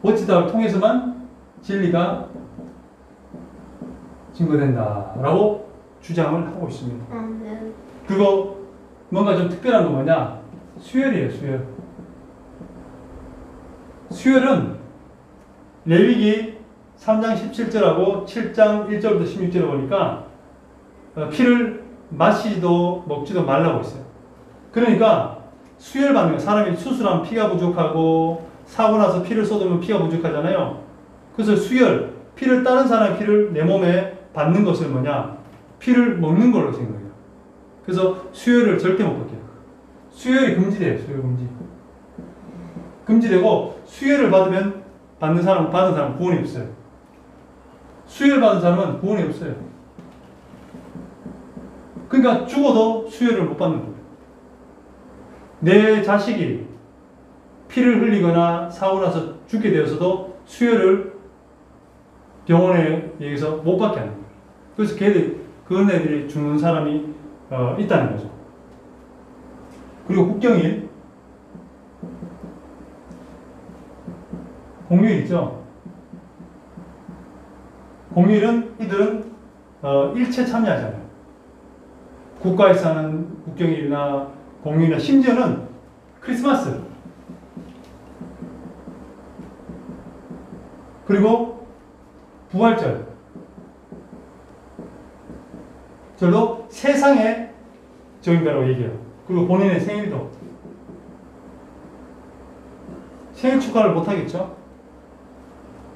워치타워를 통해서만 진리가 증거된다라고 주장을 하고 있습니다. 네. 그리고 뭔가 좀 특별한 건 뭐냐? 수혈이에요, 수혈. 수혈은 레위기 3장 17절하고 7장 1절부터 16절을 보니까 피를 마시지도 먹지도 말라고 있어요. 그러니까 수혈 받는 거, 사람이 수술하면 피가 부족하고 사고 나서 피를 쏟으면 피가 부족하잖아요. 그래서 수혈, 피를 다른 사람의 피를 내 몸에 받는 것을 뭐냐? 피를 먹는 걸로 생각해요. 그래서 수혈을 절대 못 받게요. 수혈이 금지돼요. 수혈 금지. 금지되고 수혈을 받는 사람은 구원이 없어요. 수혈 받은 사람은 구원이 없어요. 그러니까 죽어도 수혈을 못 받는 거예요. 내 자식이 피를 흘리거나 사고 나서 죽게 되어서도 수혈을 병원에 의해서 못 받게 하는 거예요. 그래서 그런 애들이 죽는 사람이 있다는 거죠. 그리고 국경일, 공휴일 있죠. 공휴일은 이들은 일체 참여하잖아요. 국가에서 하는 국경일이나 공휴일이나 심지어는 크리스마스, 그리고 부활절, 절도 세상의 적인가라고 얘기해요. 그리고 본인의 생일도. 생일 축하를 못하겠죠?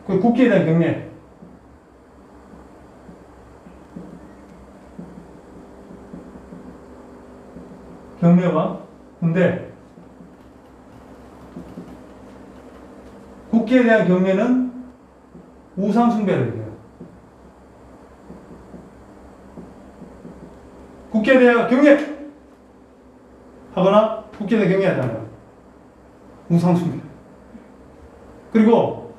그 국기에 대한 경례. 경례와 군대. 국기에 대한 경례는 우상숭배를 얘기해요. 국기에 대한 경례! 하거나 국기에 대한 경례하잖아요. 우상숭배. 그리고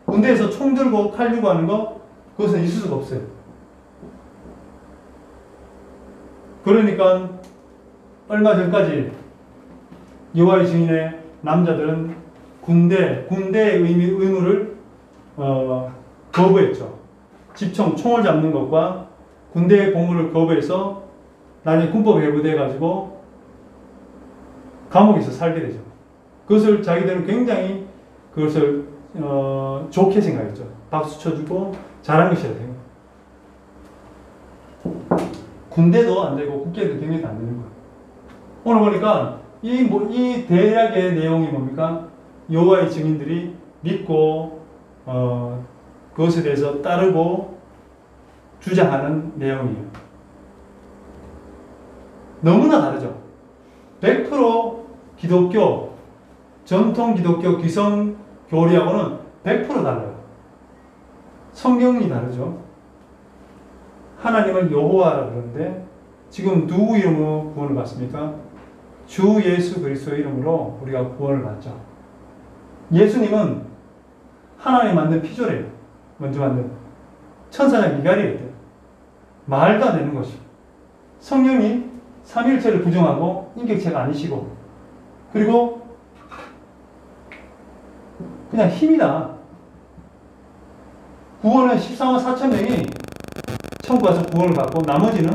군대에서 총 들고 칼 들고 하는 거, 그것은 있을 수가 없어요. 그러니까 얼마 전까지 여호와의 증인의 남자들은 군대의 의무를 거부했죠. 총을 잡는 것과 군대의 복무를 거부해서 나중에 군법 해부돼가지고 감옥에서 살게 되죠. 그것을 자기들은 굉장히 그것을 좋게 생각했죠. 박수 쳐주고 잘한 것이라 생각. 군대도 안 되고 국회도 경제도 안 되는 거예요. 오늘 보니까 이 대략의 내용이 뭡니까? 여호와의 증인들이 믿고 그것에 대해서 따르고 주장하는 내용이에요. 너무나 다르죠. 100% 기독교, 전통 기독교 기성 교리하고는 100% 달라요. 성경이 다르죠. 하나님은 여호와라 그러는데 지금 누구 이름으로 구원을 받습니까? 주 예수 그리스도의 이름으로 우리가 구원을 받죠. 예수님은 하나님 만든 피조래요. 먼저 만든 천사장 미가리였대요. 말도 안 되는 것이. 성령이 삼위일체를 부정하고 인격체가 아니시고 그리고 그냥 힘이다. 구원은 14만 4천 명이 천국 가서 구원을 받고 나머지는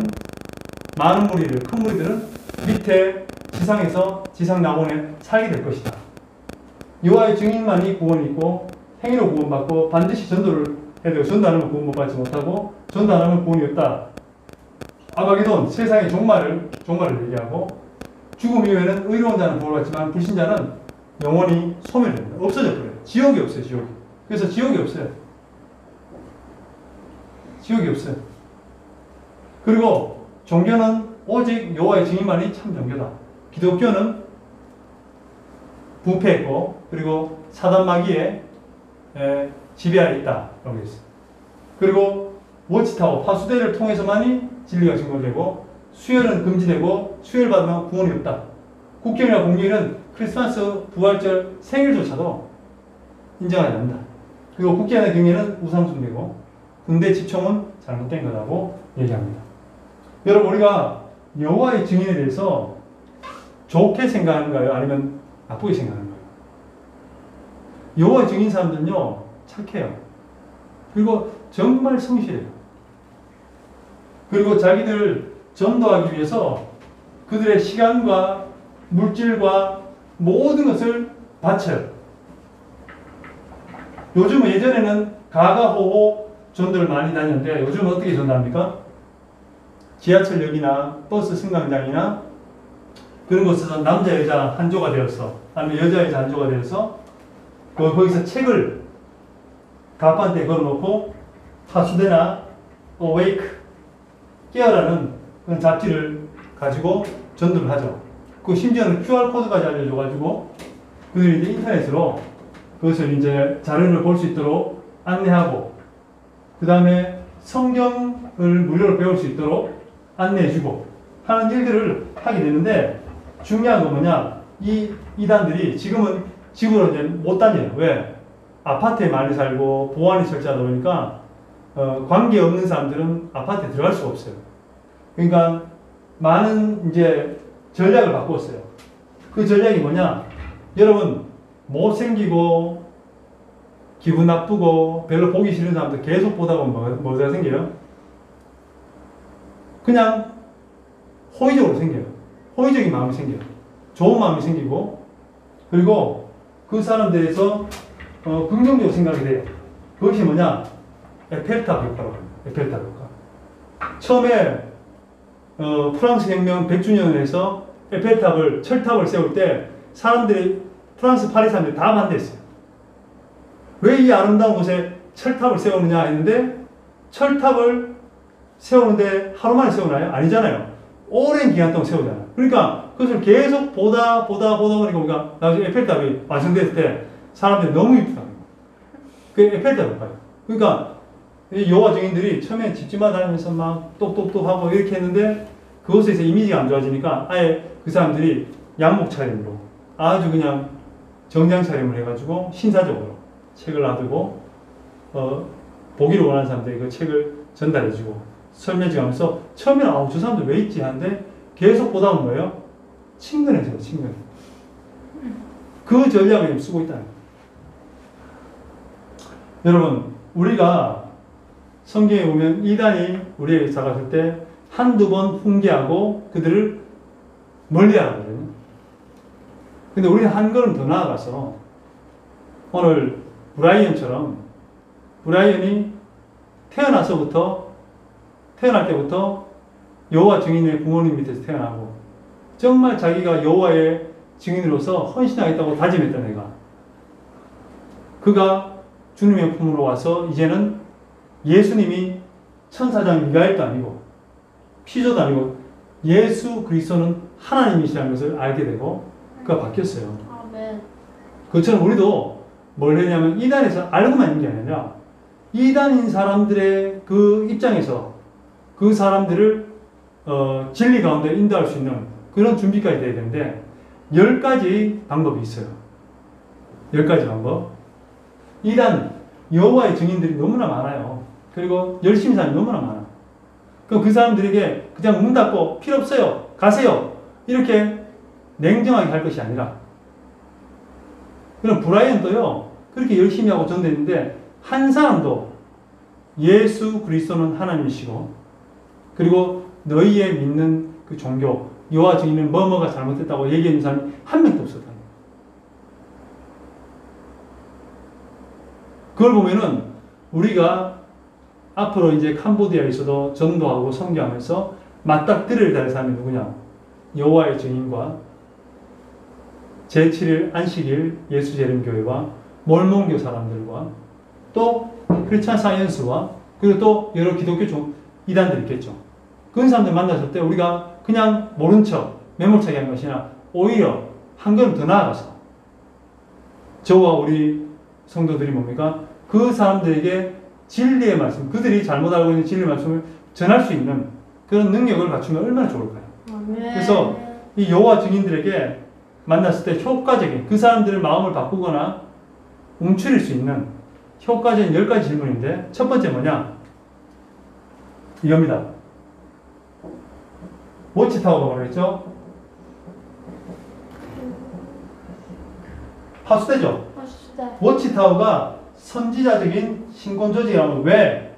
많은 무리들, 큰 무리들은 밑에 지상에서 지상 낙원에 살게 될 것이다. 여호와의 증인만이 구원이 있고 행위로 구원받고 반드시 전도를 해야 되고 전도 안 하면 구원 못 받지 못하고 전도 안 하면 구원이 없다. 아마게돈 세상의 종말을 얘기하고 죽음 이후에는 의로운 자는 구원을 받지만 불신자는 영원히 소멸됩니다. 없어져 버려요. 지옥이 없어요. 지옥이. 그래서 지옥이 없어요. 지옥이 없어요. 그리고 종교는 오직 여호와의 증인만이 참 종교다. 기독교는 부패했고 그리고 사단 마귀의 지배하에 있다. 라고 했어요. 그리고 워치타워, 파수대를 통해서만이 진리가 증거되고 수혈은 금지되고 수혈 받으면 구원이 없다. 국경이나 공휴일은 크리스마스, 부활절, 생일조차도 인정하지 않는다. 그리고 국회나 경례는 우상숭배고 군대 집총은 잘못된 거라고 얘기합니다. 여러분 우리가 여호와의 증인에 대해서 좋게 생각하는가요? 아니면 나쁘게 생각하는가요? 여호와의 증인 사람들은요 착해요. 그리고 정말 성실해요. 그리고 자기들 전도하기 위해서 그들의 시간과 물질과 모든 것을 바쳐요. 요즘은 예전에는 가가호호 전도를 많이 다녔는데 요즘은 어떻게 전도합니까? 지하철역이나 버스 승강장이나 그런 곳에서 남자 여자 한조가 되어서 아니면 여자 여자 한조가 되어서 거기서 책을 가판대에 걸어놓고 파수대나 어웨이크 깨어라는 그런 잡지를 가지고 전도를 하죠. 그 심지어는 QR코드까지 알려줘가지고 그들이 이제 인터넷으로 그것을 이제 자료를 볼 수 있도록 안내하고 그 다음에 성경을 무료로 배울 수 있도록 안내해주고 하는 일들을 하게 되는데 중요한 건 뭐냐? 이 이단들이 지금은 집으로 이제 못 다녀요. 왜? 아파트에 많이 살고 보안이 철저하다 보니까 관계 없는 사람들은 아파트에 들어갈 수가 없어요. 그러니까 많은 이제 전략을 바꿨어요. 그 전략이 뭐냐? 여러분 못생기고 기분 나쁘고 별로 보기 싫은 사람들 계속 보다 보면 뭐가 생겨요? 그냥 호의적으로 생겨요. 호의적인 마음이 생겨요. 좋은 마음이 생기고 그리고 그 사람들에서 긍정적으로 생각이 돼요. 그것이 뭐냐? 에펠탑 효과라고 합니다. 에펠탑 효과. 처음에 프랑스 혁명 100주년을 해서 에펠탑을 철탑을 세울 때 사람들이 프랑스 파리 사람들이 다 반대했어요. 왜 이 아름다운 곳에 철탑을 세우느냐 했는데 철탑을 세우는데 하루 만에 세우나요? 아니잖아요. 오랜 기간 동안 세우잖아요. 그러니까 그것을 계속 보다 보니까 우리가 나중에 에펠탑이 완성됐을 때 사람들이 너무 이쁘다. 그게 에펠탑 효과예요. 그러니까 여호와 증인들이 처음에 집집마다 다니면서 막 똑똑똑 하고 이렇게 했는데 그것에서 이미지가 안 좋아지니까 아예 그 사람들이 양복 차림으로 아주 그냥 정장 차림을 해가지고 신사적으로 책을 놔두고 보기를 원하는 사람들이 그 책을 전달해주고 설명해주면서 처음에는 저 사람들 왜 있지 하는데 계속 보다 보면 뭐예요? 친근해져요. 친근. 그 전략을 쓰고 있다는 거예요. 여러분 우리가 성경에 보면 이단이 우리에게 다가설 때 한두 번 훈계하고 그들을 멀리하거든요. 근데 우리는 한 걸음 더 나아가서 오늘 브라이언처럼 브라이언이 태어날 때부터 여호와 증인의 부모님 밑에서 태어나고 정말 자기가 여호와의 증인으로서 헌신하겠다고 다짐했던 애가, 그가 주님의 품으로 와서 이제는 예수님이 천사장 미가엘도 아니고 피조도 아니고 예수 그리스도는 하나님이시라는 것을 알게 되고 그가 바뀌었어요. 아멘. 그것처럼 우리도 뭘 했냐면 이단에서 알고만 있는 게 아니라 이단인 사람들의 그 입장에서 그 사람들을 진리 가운데 인도할 수 있는 그런 준비까지 돼야 되는데 10가지 방법이 있어요. 10가지 방법. 이단 여호와의 증인들이 너무나 많아요. 그리고 열심히 사는 너무나 많아. 그럼 그 사람들에게 그냥 문 닫고 필요 없어요, 가세요, 이렇게 냉정하게 할 것이 아니라, 그럼 브라이언도요 그렇게 열심히 하고 전도했는데 한 사람도 예수 그리스도는 하나님이시고 그리고 너희의 믿는 그 종교 여호와 증인은 뭐뭐가 잘못됐다고 얘기하는 사람이 한 명도 없었다. 그걸 보면은 우리가 앞으로 이제 캄보디아에서도 전도하고 선교하면서 맞닥뜨려야 될 사람이 누구냐? 여호와의 증인과 제7일 안식일 예수재림교회와 몰몬교 사람들과 또 크리스찬 사이언스와 그리고 또 여러 기독교 이단들 있겠죠. 그런 사람들 만났을 때 우리가 그냥 모른 척 매몰차게 하는 것이 아니라 오히려 한 걸음 더 나아가서 저와 우리 성도들이 뭡니까? 그 사람들에게 진리의 말씀, 그들이 잘못 알고 있는 진리의 말씀을 전할 수 있는 그런 능력을 갖추면 얼마나 좋을까요? 아멘. 그래서 이 여호와 증인들에게 만났을 때 효과적인, 그 사람들의 마음을 바꾸거나 움츠릴 수 있는 효과적인 10가지 질문인데, 첫 번째 뭐냐? 이겁니다. 워치타워가 뭐라 했죠? 파수대죠? 파수대. 워치타워가 선지자적인 신권 조직이라면 왜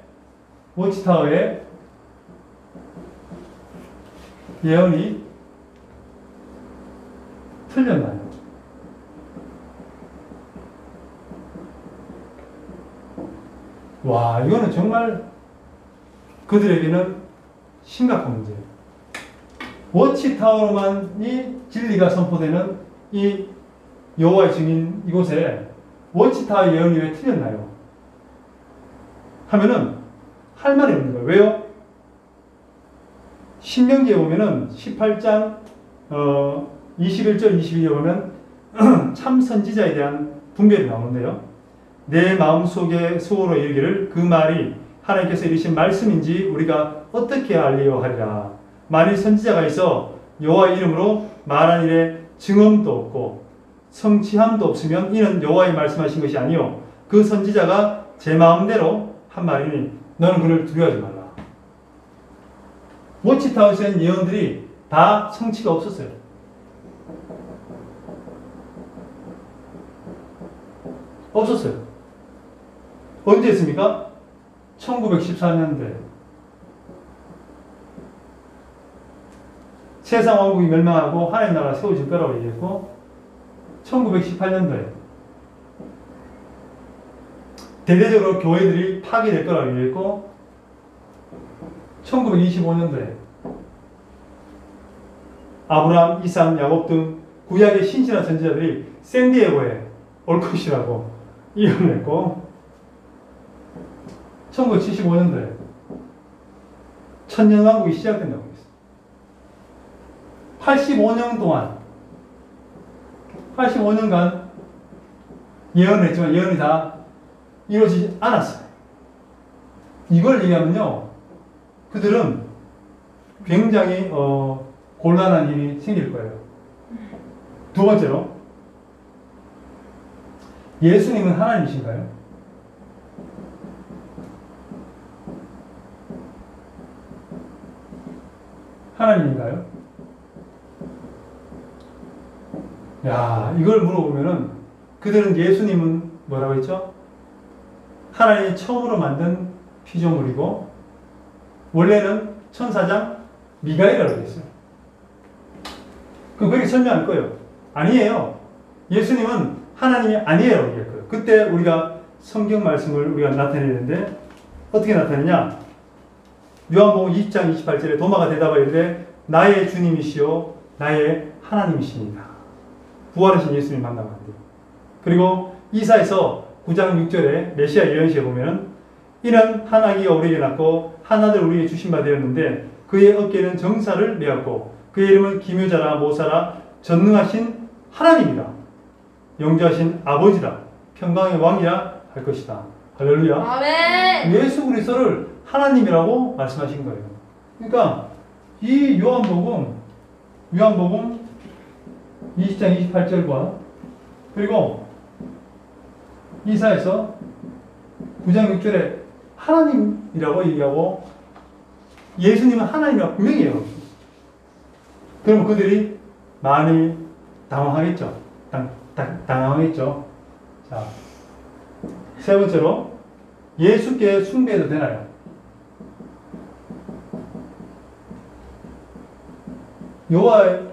워치타워의 예언이 틀렸나요? 와, 이거는 정말 그들에게는 심각한 문제예요. 워치타워로만이 진리가 선포되는 이 여호와의 증인 이곳에 워치타워 예언이 왜 틀렸나요? 하면은 할 말이 없는 거예요. 왜요? 신명기에 보면은 18장 21절 22절에 보면 참 선지자에 대한 분별이 나오는데요. 내 마음속에 수호로 이르기를 그 말이 하나님께서 이르신 말씀인지 우리가 어떻게 알리려 하리라. 만일 선지자가 있어 여호와 이름으로 말한 일에 증언도 없고 성취함도 없으면 이는 여호와의 말씀하신 것이 아니요 그 선지자가 제 마음대로 한 말이니 너는 그를 두려워하지 말라. 워치타워에서 한 예언들이 다 성취가 없었어요. 없었어요. 언제 했습니까? 1914년도에 세상 왕국이 멸망하고 하나님 나라가 세워질 거라고 얘기했고, 1918년도에 대대적으로 교회들이 파괴될 거라고 얘기했고, 1925년도에 아브라함, 이삭, 야곱 등 구약의 신실한 선지자들이 샌디에고에 올 것이라고 예언했고, 1975년도에 천년왕국이 시작된다고 했어요. 85년 동안 85년간 예언을 했지만 예언이 다 이루어지지 않았어요. 이걸 얘기하면요, 그들은 굉장히 곤란한 일이 생길 거예요. 두 번째로, 예수님은 하나님이신가요? 하나님인가요? 야, 이걸 물어보면은 그들은 예수님은 뭐라고 했죠? 하나님이 처음으로 만든 피조물이고 원래는 천사장 미가엘이라고 했어요. 그럼 그렇게 설명할 거예요. 아니에요. 예수님은 하나님이 아니에요. 얘기할 거예요. 그때 우리가 성경 말씀을 우리가 나타내는데 어떻게 나타내냐? 요한복음 20장 28절에 도마가 대답하여 이르되 나의 주님이시요 나의 하나님이십니다. 부활하신 예수님 만나봤는데. 그리고 이사에서 9장 6절에 메시아 예언시에 보면 이는 한 아기가 우리에게 낳고 한 아들 우리에게 주신 바 되었는데 그의 어깨에는 정사를 메었고 그의 이름은 기묘자라 모사라 전능하신 하나님이다. 영주하신 아버지다. 평강의 왕이라 할 것이다. 할렐루야. 아멘. 예수 그리스도를 하나님이라고 말씀하신 거예요. 그러니까 이 요한복음 20장 28절과 그리고 이사에서 9장 6절에 하나님이라고 얘기하고 예수님은 하나님이라고 분명히 해요. 그러면 그들이 많이 당황하겠죠. 당황하겠죠. 자, 세 번째로 예수께 숭배해도 되나요? 여호와의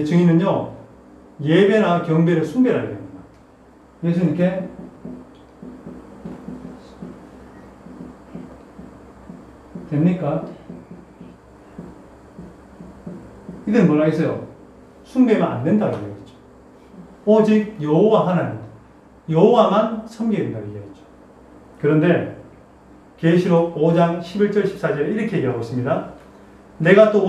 증인은요 예배나 경배를 숭배라 합니다. 예수님께 됩니까? 이들은 뭐라 했어요? 숭배하면 안 된다고 얘기했죠. 오직 여호와 하나님, 여호와만 섬겨야 된다고 얘기했죠. 그런데 계시록 5장 11절 14절에 이렇게 얘기하고 있습니다. 내가 또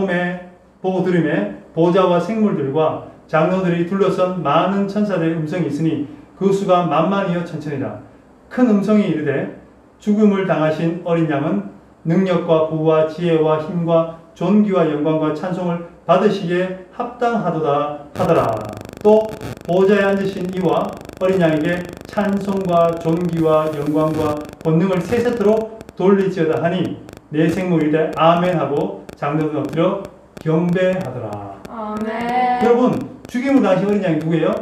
보고 들음에 보좌와 생물들과 장로들이 둘러선 많은 천사들의 음성이 있으니 그 수가 만만이여 천천이라. 큰 음성이 이르되 죽음을 당하신 어린 양은 능력과 부와 지혜와 힘과 존귀와 영광과 찬송을 받으시기에 합당하도다 하더라. 또 보좌에 앉으신 이와 어린 양에게 찬송과 존귀와 영광과 권능을 세 세트로 돌리지어다 하니 내 생물이되 아멘 하고 장로들 엎드려 경배하더라. 아멘. 여러분 죽임을 당하신 어린 양이 누구예요?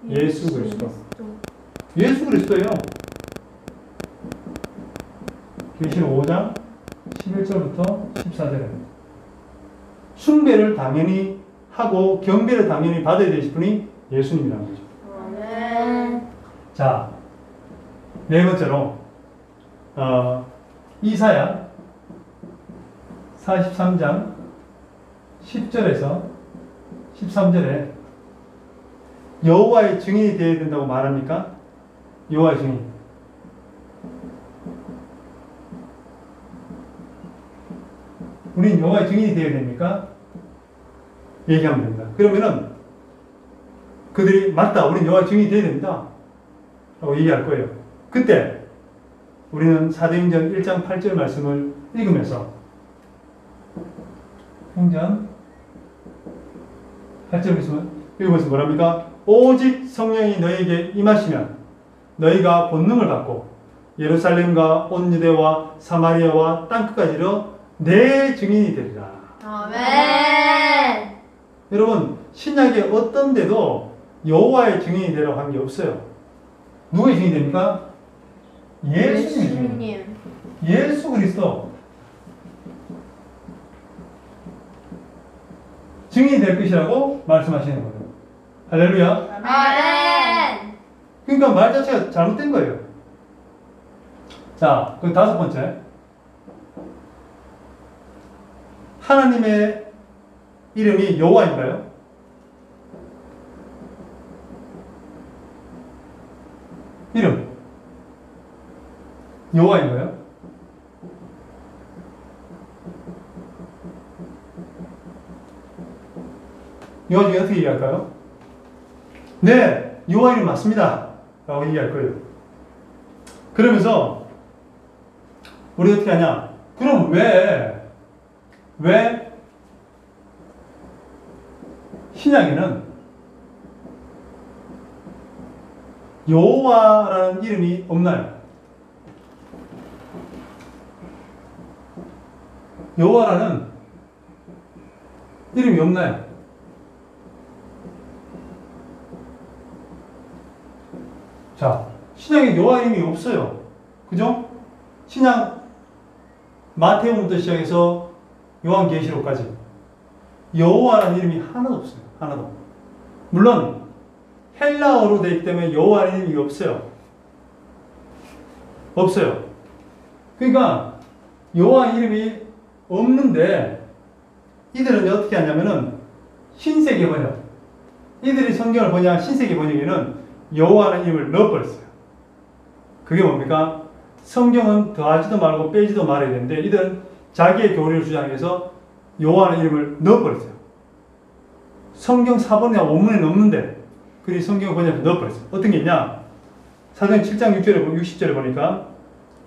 예수 그리스도. 예수 그리스도예요. 계시록 5장 11절부터 14절에 숭배를 당연히 하고 경배를 당연히 받아야 되실 분이 예수님이라는 거죠. 아멘. 자, 네 번째로 이사야 43장 10절에서 13절에 여호와의 증인이 되어야 된다고 말합니까? 여호와의 증인. 우린 여호와의 증인이 되어야 됩니까? 얘기하면 됩니다. 그러면은 그들이 맞다, 우린 여호와의 증인이 되어야 됩니다 라고 얘기할 거예요. 그때 우리는 사도행전 1장 8절 말씀을 읽으면서 행전 8절 말씀을 읽으면서 뭐랍니까? 오직 성령이 너희에게 임하시면 너희가 본능을 받고 예루살렘과 온 유대와 사마리아와 땅끝까지 이르러 내 증인이 되리라. 아멘. 여러분 신약의 어떤 데도 여호와의 증인이 되라고 한 게 없어요. 누구의 증인이 됩니까? 예수님의 증인. 예수 그리스도 증인이 될 것이라고 말씀하시는 거예요. 할렐루야. 아멘. 그러니까 말 자체가 잘못된 거예요. 자, 그 다섯 번째. 하나님의 이름이 여호와인가요? 이름 여호와인가요? 여호와 중에 어떻게 얘기할까요? 네, 여호와 이름 맞습니다 라고 얘기할 거예요. 그러면서 우리 어떻게 하냐? 그럼 왜 신약에는 여호와라는 이름이 없나요? 여호와라는 이름이 없나요? 자, 신약에 여호와 이름이 없어요. 그죠? 신약 마태복음부터 시작해서 요한계시록까지 여호와라는 이름이 하나도 없어요. 하나도. 물론 헬라어로 되어 있기 때문에 여호와라는 이름이 없어요. 없어요. 그러니까 여호와 이름이 없는데 이들은 어떻게 하냐면은 신세계 번역. 이들이 성경을 번역한 신세계 번역에는 여호와라는 이름을 넣어버렸어요. 그게 뭡니까? 성경은 더하지도 말고 빼지도 말아야 되는데 이들은 자기의 교리를 주장해서 여호와라는 이름을 넣어버렸어요. 성경 사본이나 원문에는 없는데 그리 성경 번역을 넣어버렸어요. 어떤 게 있냐? 사도행 7장 60절에 보니까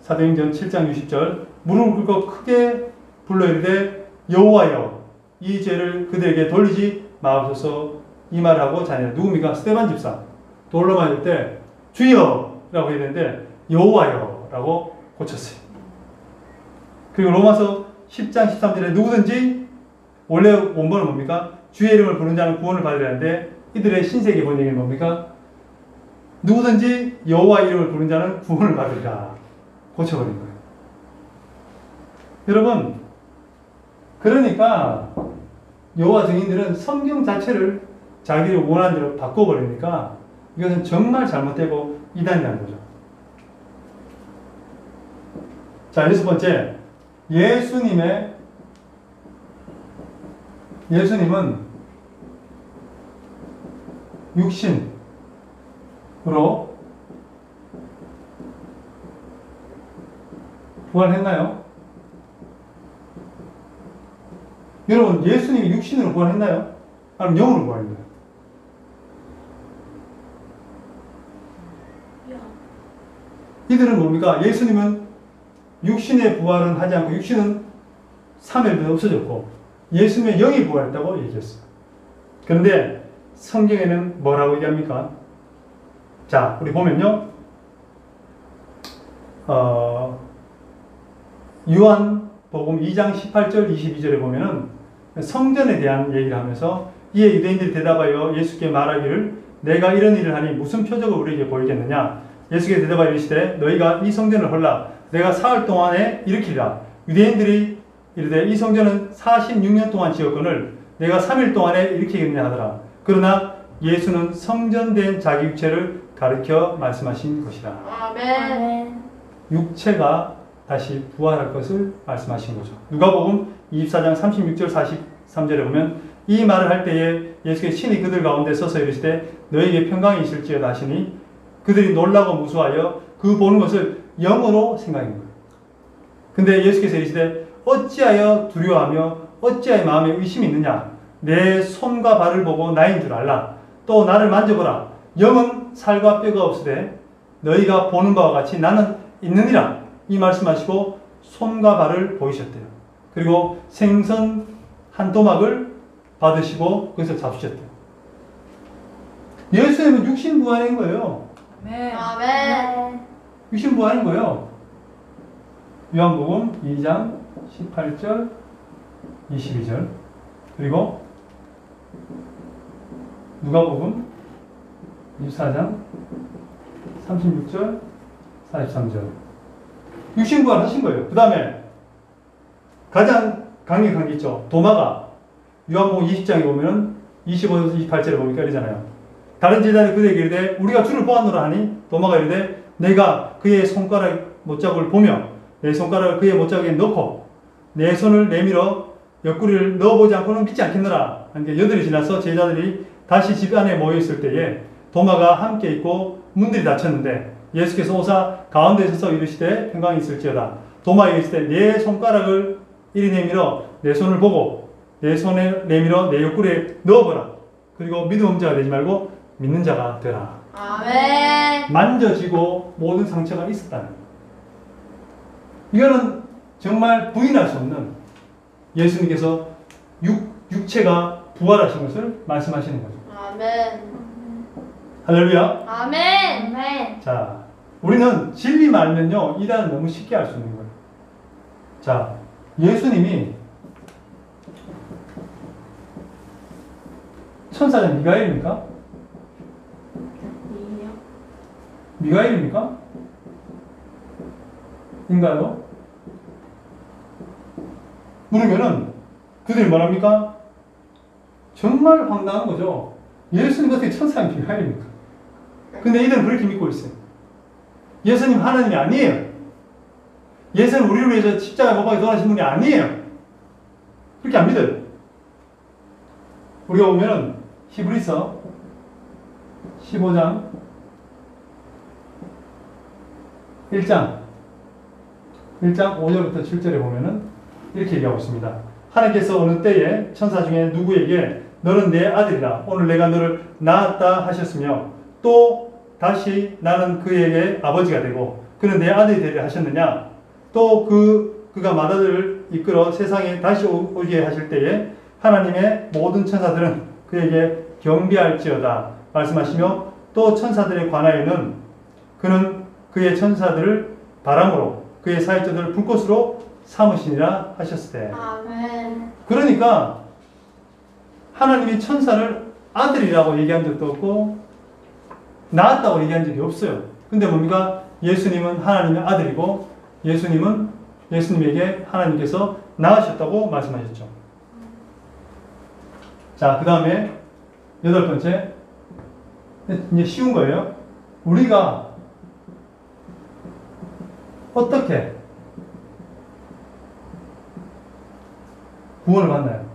사도행전 7장 60절 무릎을 꿇고 크게 불러 이르되 여호와여 이 죄를 그들에게 돌리지 마옵소서 이 말을 하고 자녀 누굽니까? 스데반 집사 돌로 맞을 때 주여 라고 해야 되는데 여호와여 라고 고쳤어요. 그리고 로마서 10장 13절에 누구든지 원래 원본은 뭡니까? 주의 이름을 부르는 자는 구원을 받으려 하는데 이들의 신세계 번역이 뭡니까? 누구든지 여호와 이름을 부르는 자는 구원을 받으리라 고쳐버린 거예요. 여러분 그러니까 여호와 증인들은 성경 자체를 자기를 원하는 대로 바꿔버리니까 이것은 정말 잘못되고 이단이라는 거죠. 자, 여섯 번째 예수님은 육신으로 부활했나요? 여러분, 예수님이 육신으로 부활했나요? 아니면 영으로 부활했나요? 이들은 뭡니까? 예수님은 육신의 부활은 하지 않고 육신은 3일부터 없어졌고 예수님의 영이 부활했다고 얘기했어요. 그런데 성경에는 뭐라고 얘기합니까? 자, 우리 보면요. 요한복음 2장 18절 22절에 보면은 성전에 대한 얘기를 하면서 이에 유대인들이 대답하여 예수께 말하기를 내가 이런 일을 하니 무슨 표적을 우리에게 보이겠느냐? 예수께 대답하여 이르시되 너희가 이 성전을 헐라 내가 사흘 동안에 일으키리라. 유대인들이 이르되 이 성전은 46년 동안 지었거늘 내가 3일 동안에 일으키겠느냐 하더라. 그러나 예수는 성전된 자기 육체를 가르쳐 말씀하신 것이라. 아멘. 육체가 다시 부활할 것을 말씀하신 거죠. 누가복음 24장 36절 43절에 보면 이 말을 할 때에 예수께서 친히 그들 가운데 서서 이르시되 너희에게 평강이 있을지어다 하시니 그들이 놀라고 무수하여 그 보는 것을 영으로 생각한 거예요. 근데 예수께서 이르시되 어찌하여 두려워하며 어찌하여 마음에 의심이 있느냐? 내 손과 발을 보고 나인 줄 알라. 또 나를 만져보라. 영은 살과 뼈가 없으되 너희가 보는 바와 같이 나는 있느니라. 이 말씀하시고 손과 발을 보이셨대요. 그리고 생선 한 토막을 받으시고 거기서 잡수셨대요. 예수님은 육신 부활인 거예요. 아멘. 육신 부활인 거예요. 요한복음 2장 18절 22절 그리고 누가복음 24장 36절 43절 육신 부활 하신 거예요. 그 다음에 가장 강력한 게 있죠. 도마가 요한복음 20장에 보면은 25절 28절에 보니까 이러잖아요. 다른 제자들이 그에게 이르되 우리가 주를 보았노라 하니 도마가 이르되 내가 그의 손가락 못자국을 보며 내 손가락을 그의 못자국에 넣고 내 손을 내밀어 옆구리를 넣어보지 않고는 믿지 않겠노라. 그러니까 여들이 지나서 제자들이 다시 집 안에 모여있을 때에 도마가 함께 있고 문들이 닫혔는데 예수께서 오사 가운데 서서 이르시되 평강이 있을지어다. 도마에게 이르시되 내 손가락을 이리 내밀어 내 손을 보고 내 손에 내밀어 내 옆구리에 넣어보라. 그리고 믿음 없는 자가 되지 말고 믿는 자가 되라. 아멘. 만져지고 모든 상처가 있었다는 거예요. 이거는 정말 부인할 수 없는 예수님께서 육체가 부활하신 것을 말씀하시는 거죠. 아멘. 할렐루야. 아멘. 아멘. 자, 우리는 진리만 알면요, 이단은 너무 쉽게 알 수 있는 거예요. 자, 예수님이 천사는 미가엘입니까? 미가엘입니까? 인가요? 물으면은 그들이 뭐랍니까? 정말 황당한 거죠. 예수님 어떻게 천사가 미가엘입니까? 근데 이들은 그렇게 믿고 있어요. 예수님 하나님이 아니에요. 예수는 우리를 위해서 십자가에 못 박혀 돌아가신 분이 아니에요. 그렇게 안 믿어요. 우리가 보면은 히브리서 15장 1장 5절부터 7절에 보면은 이렇게 얘기하고 있습니다. 하나님께서 어느 때에 천사 중에 누구에게 너는 내 아들이라 오늘 내가 너를 낳았다 하셨으며 또 다시 나는 그에게 아버지가 되고 그는 내 아들이 되리라 하셨느냐. 또 그가 맏아들을 이끌어 세상에 다시 오게 하실 때에 하나님의 모든 천사들은 그에게 경배할지어다 말씀하시며 또 천사들에 관하여는 그는 그의 천사들을 바람으로 그의 사역자들을 불꽃으로 삼으시니라 하셨을 때. 아멘. 그러니까 하나님이 천사를 아들이라고 얘기한 적도 없고 낳았다고 얘기한 적이 없어요. 근데 뭡니까? 예수님은 하나님의 아들이고 예수님에게 하나님께서 낳으셨다고 말씀하셨죠. 자, 그 다음에 8번째, 이제 쉬운 거예요. 우리가 어떻게 구원을 받나요?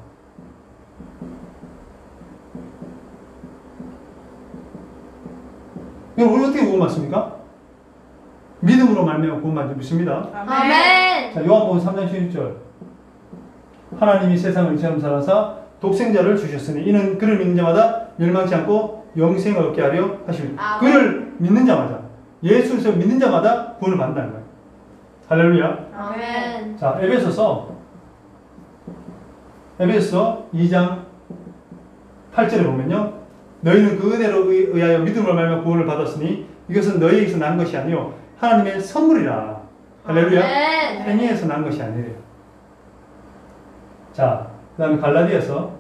여러분, 우리 어떻게 구원받습니까? 믿음으로 말미암아 구원받는 믿습니다. 아멘. 자, 요한복음 3장 16절. 하나님이 세상을 이처럼 사랑하사 독생자를 주셨으니 이는 그를 믿는 자마다 멸망치 않고 영생을 얻게 하려 하십니다. 아멘. 그를 믿는 자마다, 예수를 믿는 자마다 구원을 받는다는 거예요. 할렐루야. 아멘. 자, 에베소서 2장 8절에 보면요. 너희는 그 은혜로 의하여 믿음으로 말미암아 구원을 받았으니 이것은 너희에게서 난 것이 아니요 하나님의 선물이라. 할렐루야. 아멘. 행위에서 난 것이 아니래요. 자, 그 다음에 갈라디아서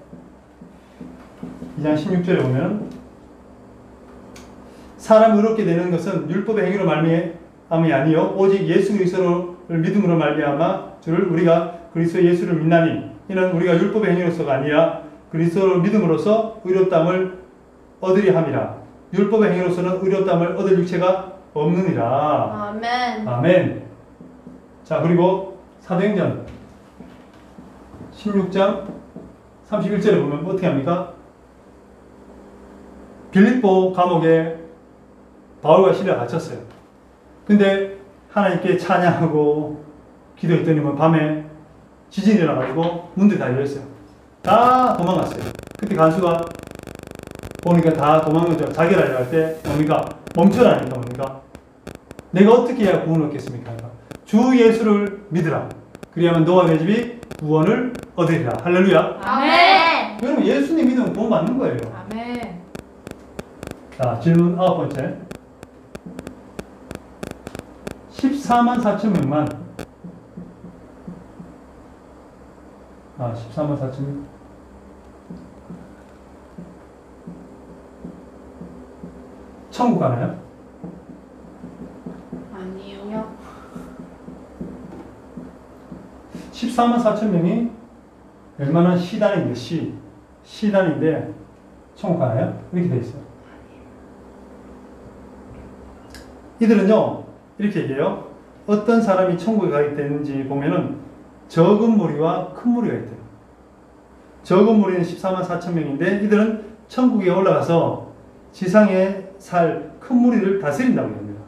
2장 16절에 보면 사람이 의롭게 되는 것은 율법의 행위로 말미암이 아니요 오직 예수 그리스도를 믿음으로 말미암아 주를 우리가 그리스도 예수를 믿나니 이는 우리가 율법의 행위로서가 아니라 그리스도를 믿음으로써 의롭다함을 얻으리 함이라. 율법의 행위로서는 의롭다함을 얻을 육체가 없느니라. 아멘. 아멘. 자, 그리고 사도행전 16장 31절에 보면 어떻게 합니까? 빌립보 감옥에 바울과 시라가 갇혔어요. 근데 하나님께 찬양하고 기도했더니 밤에 지진이 일어나가지고 문들이 다 열렸어요. 다 도망갔어요. 그때 간수가 보니까 다 도망가죠. 자결하려 할 때 뭡니까? 멈춰라니까 뭡니까? 내가 어떻게 해야 구원을 얻겠습니까? 주 예수를 믿으라. 그리하면 너와 내 집이 구원을 얻으리라. 할렐루야. 아멘. 여러분, 예수님 믿으면 구원 받는 거예요. 아멘. 자, 질문 9번째. 14만 4천 명만 14만 4천 명 천국 가나요? 아니요. 14만 4천 명이 얼마나 시단인데 시단인데 천국 가나요? 이렇게 돼 있어요. 이들은요 이렇게 얘기해요. 어떤 사람이 천국에 가게 되는지 보면은 적은 무리와 큰 무리가 있대요. 적은 무리는 14만 4천 명인데 이들은 천국에 올라가서 지상에 살 큰 무리를 다스린다고 합니다.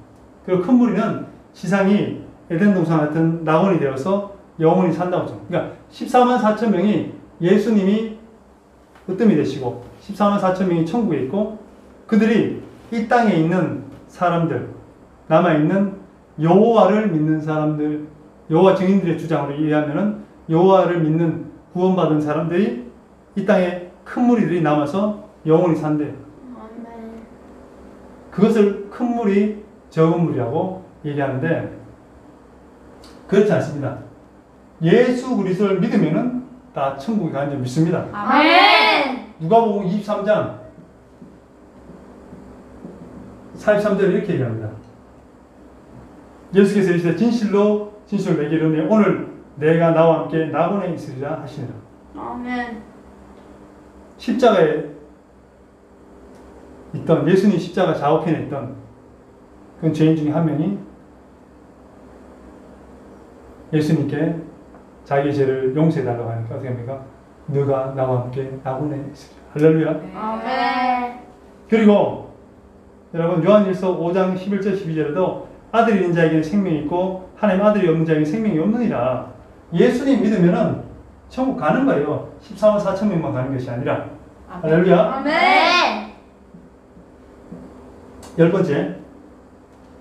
그리고 큰 무리는 지상이 에덴 동산 같은 낙원이 되어서 영원히 산다고 하죠. 그러니까 14만 4천 명이 예수님이 으뜸이 되시고 14만 4천 명이 천국에 있고 그들이 이 땅에 있는 사람들, 남아있는 여호와를 믿는 사람들, 여호와 증인들의 주장으로 이해하면은 여호와를 믿는 구원받은 사람들이 이 땅에 큰 무리들이 남아서 영원히 산대요. 아멘. 그것을 큰 무리, 적은 무리라고 얘기하는데 그렇지 않습니다. 예수 그리스도를 믿으면은 다 천국에 가는 줄 믿습니다. 아멘. 누가복음 23장 43절에 이렇게 얘기합니다. 예수께서 이르시되 진실로 내게 이르노니 오늘 내가 나와 함께 낙원에 있으리라 하시니라. 아멘. 십자가에 있던 예수님 십자가 좌우편에 있던 그 죄인 중에 한 명이 예수님께 자기 죄를 용서해달라고 하니까 어떻게 합니까? 너가 나와 함께 낙원에 있으리라. 할렐루야. 아멘. 그리고 여러분 요한일서 5장 11절 12절에도 아들이 있는 자에게는 생명이 있고 하나님 아들이 없는 자에게는 생명이 없느니라. 예수님 믿으면은 천국 가는 거예요. 14만 4천 명만 가는 것이 아니라. 할렐루야. 아멘. 10번째,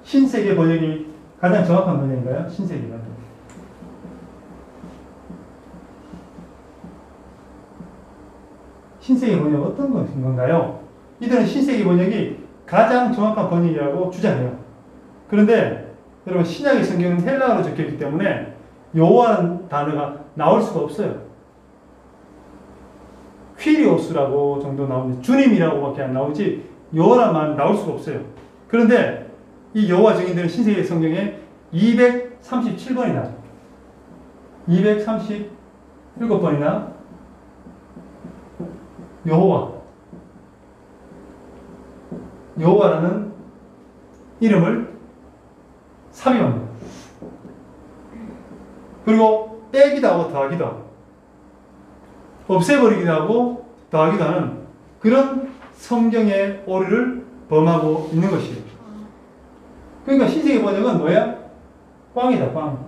신세계 번역이 가장 정확한 번역인가요? 신세계가. 신세계 번역 어떤 것인 건가요? 이들은 신세계 번역이 가장 정확한 번역이라고 주장해요. 그런데 여러분 신약의 성경은 헬라어로 적혀있기 때문에 여호와라는 단어가 나올 수가 없어요. 퀴리오스라고 정도 나오는데 주님이라고밖에 안 나오지 여호와란 말 나올 수가 없어요. 그런데 이 여호와 증인들은 신세계 성경에 237번이 나죠. 237번이나 여호와라는 이름을 삽입합니다. 그리고 빼기도 하고 더하기도 하고 없애버리기도 하고 더하기도 하는 그런 성경의 오류를 범하고 있는 것이에요. 그러니까 신세계 번역은 뭐야? 꽝이다, 꽝.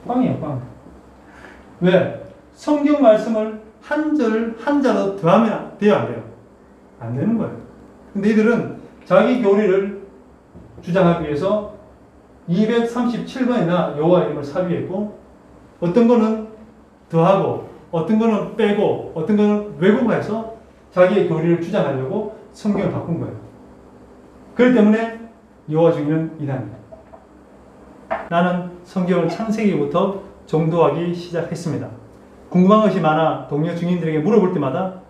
꽝이야, 꽝. 왜? 성경 말씀을 한 절 한자로 더하면 돼요, 안 돼요? 안 되는 거예요. 근데 이들은 자기 교리를 주장하기 위해서 237번이나 여호와 이름을 삽입했고 어떤 거는 더하고 어떤 거는 빼고 어떤 거는 왜곡해서 자기의 교리를 주장하려고 성경을 바꾼 거예요. 그렇기 때문에 여호와 증인은 이단입니다. 나는 성경을 창세기부터 정도하기 시작했습니다. 궁금한 것이 많아 동료 증인들에게 물어볼 때마다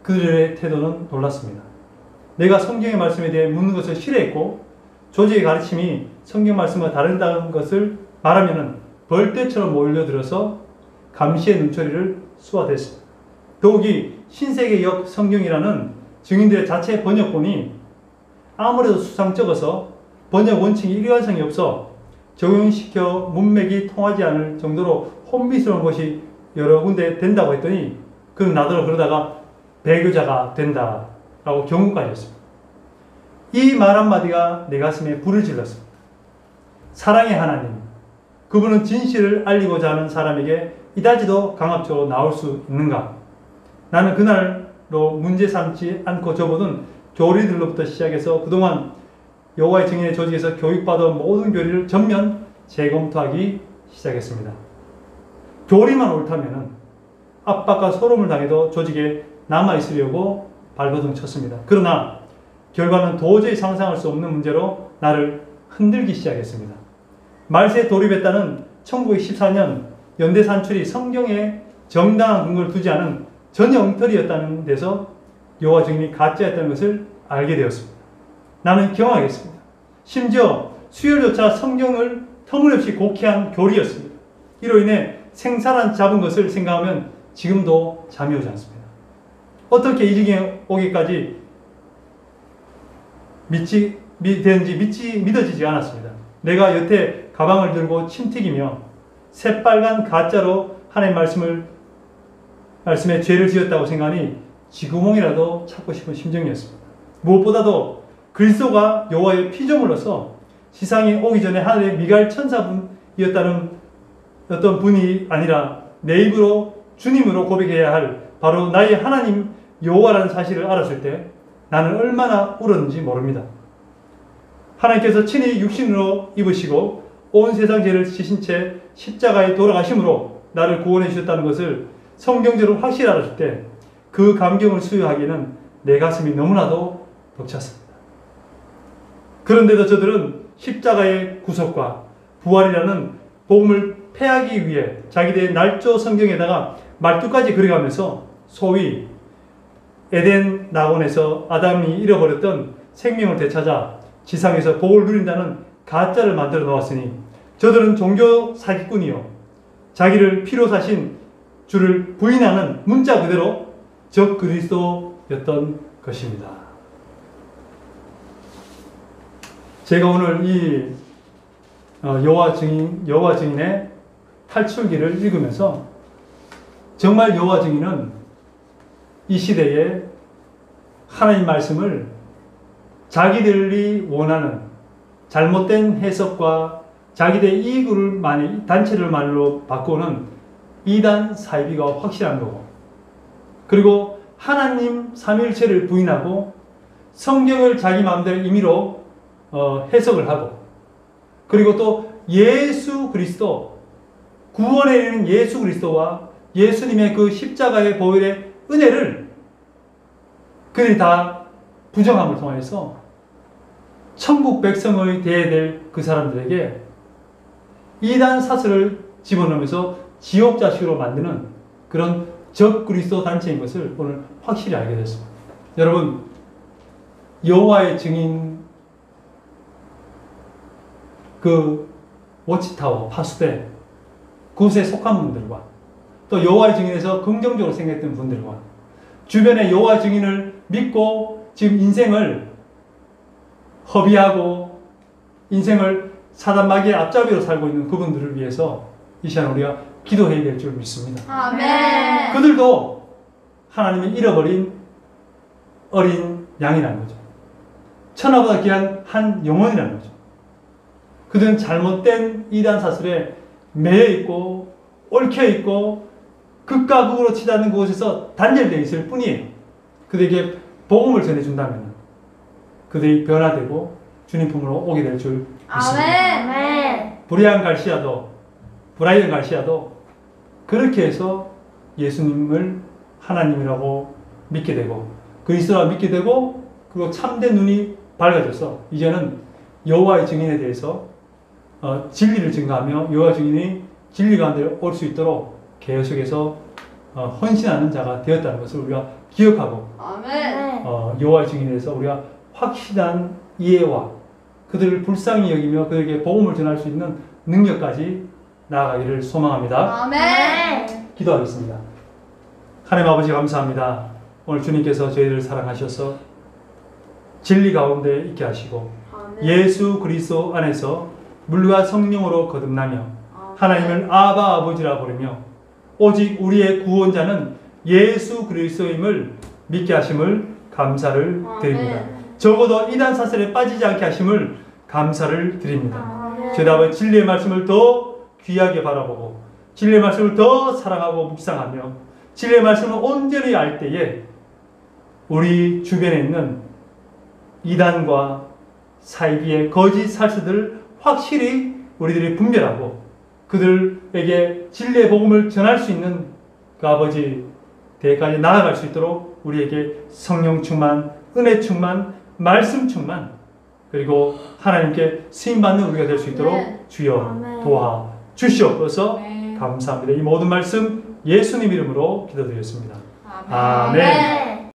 그들의 태도는 놀랐습니다. 내가 성경의 말씀에 대해 묻는 것을 싫어했고 조직의 가르침이 성경 말씀과 다르다는 것을 말하면 벌떼처럼 몰려들어서 감시의 눈초리를 쏘아댔습니다. 더욱이 신세계역 성경이라는 증인들의 자체 번역본이 아무래도 수상쩍어서 번역 원칙이 일관성이 없어 적용시켜 문맥이 통하지 않을 정도로 혼미스러운 것이 여러 군데 된다고 했더니 그는 나더러 그러다가 배교자가 된다라고 경고까지 했습니다. 이 말 한마디가 내 가슴에 불을 질렀습니다. 사랑의 하나님, 그분은 진실을 알리고자 하는 사람에게 이다지도 강압적으로 나올 수 있는가? 나는 그날로 문제 삼지 않고 접어둔 교리들로부터 시작해서 그동안 여호와의 증인의 조직에서 교육받은 모든 교리를 전면 재검토하기 시작했습니다. 교리만 옳다면 압박과 소름을 당해도 조직에 남아있으려고 발버둥 쳤습니다. 그러나 결과는 도저히 상상할 수 없는 문제로 나를 흔들기 시작했습니다. 말세에 돌입했다는 1914년 연대 산출이 성경에 정당한 근거를 두지 않은 전혀 엉터리였다는 데서 여호와 증인이 가짜였다는 것을 알게 되었습니다. 나는 경악했습니다. 심지어 수혈조차 성경을 터무니없이 곡해한 교리였습니다. 이로 인해 생사란 잡은 것을 생각하면 지금도 잠이 오지 않습니다. 어떻게 이 지경에 오기까지 믿어지지 않았습니다. 내가 여태 가방을 들고 침 튀기며 새빨간 가짜로 하나님의 말씀에 죄를 지었다고 생각하니 쥐구멍이라도 찾고 싶은 심정이었습니다. 무엇보다도 그리스도가 여호와의 피조물로서 세상에 오기 전에 하늘의 미갈 천사분이었다는 어떤 분이 아니라 내 입으로 주님으로 고백해야 할 바로 나의 하나님 여호와라는 사실을 알았을 때 나는 얼마나 울었는지 모릅니다. 하나님께서 친히 육신으로 입으시고 온 세상 죄를 지신 채 십자가에 돌아가심으로 나를 구원해 주셨다는 것을 성경적으로 확실히 알았을 때 그 감격을 수여하기에는 내 가슴이 너무나도 벅찼습니다. 그런데도 저들은 십자가의 구속과 부활이라는 복음을 패하기 위해 자기들의 날조 성경에다가 말투까지 그려가면서 소위 에덴 낙원에서 아담이 잃어버렸던 생명을 되찾아 지상에서 복을 누린다는 가짜를 만들어 놓았으니 저들은 종교 사기꾼이요 자기를 피로 사신 주를 부인하는 문자 그대로 적 그리스도였던 것입니다. 제가 오늘 이 여호와 증인의 탈출기를 읽으면서 정말 여호와 증인은 이 시대에 하나님 말씀을 자기들이 원하는 잘못된 해석과 자기들의 이익을 많이 단체를 말로 바꾸는 이단 사이비가 확실한 거고, 그리고 하나님 삼위일체를 부인하고 성경을 자기 마음대로 임의로 해석을 하고, 그리고 또 예수 그리스도, 구원에 이르는 예수 그리스도와 예수님의 그 십자가의 보혈의 은혜를 그들이 다 부정함을 통해서 천국 백성의 되어야 될 그 사람들에게 이단 사슬을 집어넣으면서 지옥 자식으로 만드는 그런 적 그리스도 단체인 것을 오늘 확실히 알게 됐습니다. 여러분, 여호와의 증인 그 워치타워 파수대 그곳에 속한 분들과 또 여호와의 증인에서 긍정적으로 생각했던 분들과 주변에 여호와의 증인을 믿고 지금 인생을 허비하고 인생을 사단 마귀의 앞잡이로 살고 있는 그분들을 위해서 이 시간 우리가 기도해야 될 줄 믿습니다. 아멘. 그들도 하나님이 잃어버린 어린 양이라는 거죠. 천하보다 귀한 한 영혼이라는 거죠. 그들은 잘못된 이단 사슬에 매여 있고 얽혀 있고 극과 극으로 치닫는 그곳에서 단절되어 있을 뿐이에요. 그들에게 복음을 전해준다면 그들이 변화되고 주님 품으로 오게 될 줄 믿습니다. 아멘. 브라이언 갈시아도 그렇게 해서 예수님을 하나님이라고 믿게 되고 그리스도라 믿게 되고 그리고 참된 눈이 밝아져서 이제는 여호와의 증인에 대해서 진리를 증거하며 여호와 증인이 진리 가운데 올 수 있도록 계속해서 헌신하는 자가 되었다는 것을 우리가 기억하고 아멘. 여호와의 증인에 대해서 우리가 확실한 이해와 그들을 불쌍히 여기며 그들에게 복음을 전할 수 있는 능력까지 나아가기를 소망합니다. 아멘. 기도하겠습니다. 하나님 아버지 감사합니다. 오늘 주님께서 저희들을 사랑하셔서 진리 가운데 있게 하시고 아멘. 예수 그리스도 안에서 물과 성령으로 거듭나며 하나님을 아바 아버지라 부르며 오직 우리의 구원자는 예수 그리스도임을 믿게 하심을 감사를 드립니다. 적어도 이단 사슬에 빠지지 않게 하심을 감사를 드립니다. 주님 아버지 진리의 말씀을 더 귀하게 바라보고 진리의 말씀을 더 사랑하고 묵상하며 진리의 말씀을 온전히 알 때에 우리 주변에 있는 이단과 사이비의 거짓 살수들을 확실히 우리들이 분별하고 그들에게 진리의 복음을 전할 수 있는 그 아버지 대까지 나아갈 수 있도록 우리에게 성령 충만, 은혜 충만, 말씀 충만 그리고 하나님께 쓰임받는 우리가 될 수 있도록 주여 도와 주시옵소서. 감사합니다. 이 모든 말씀 예수님 이름으로 기도드렸습니다. 아멘.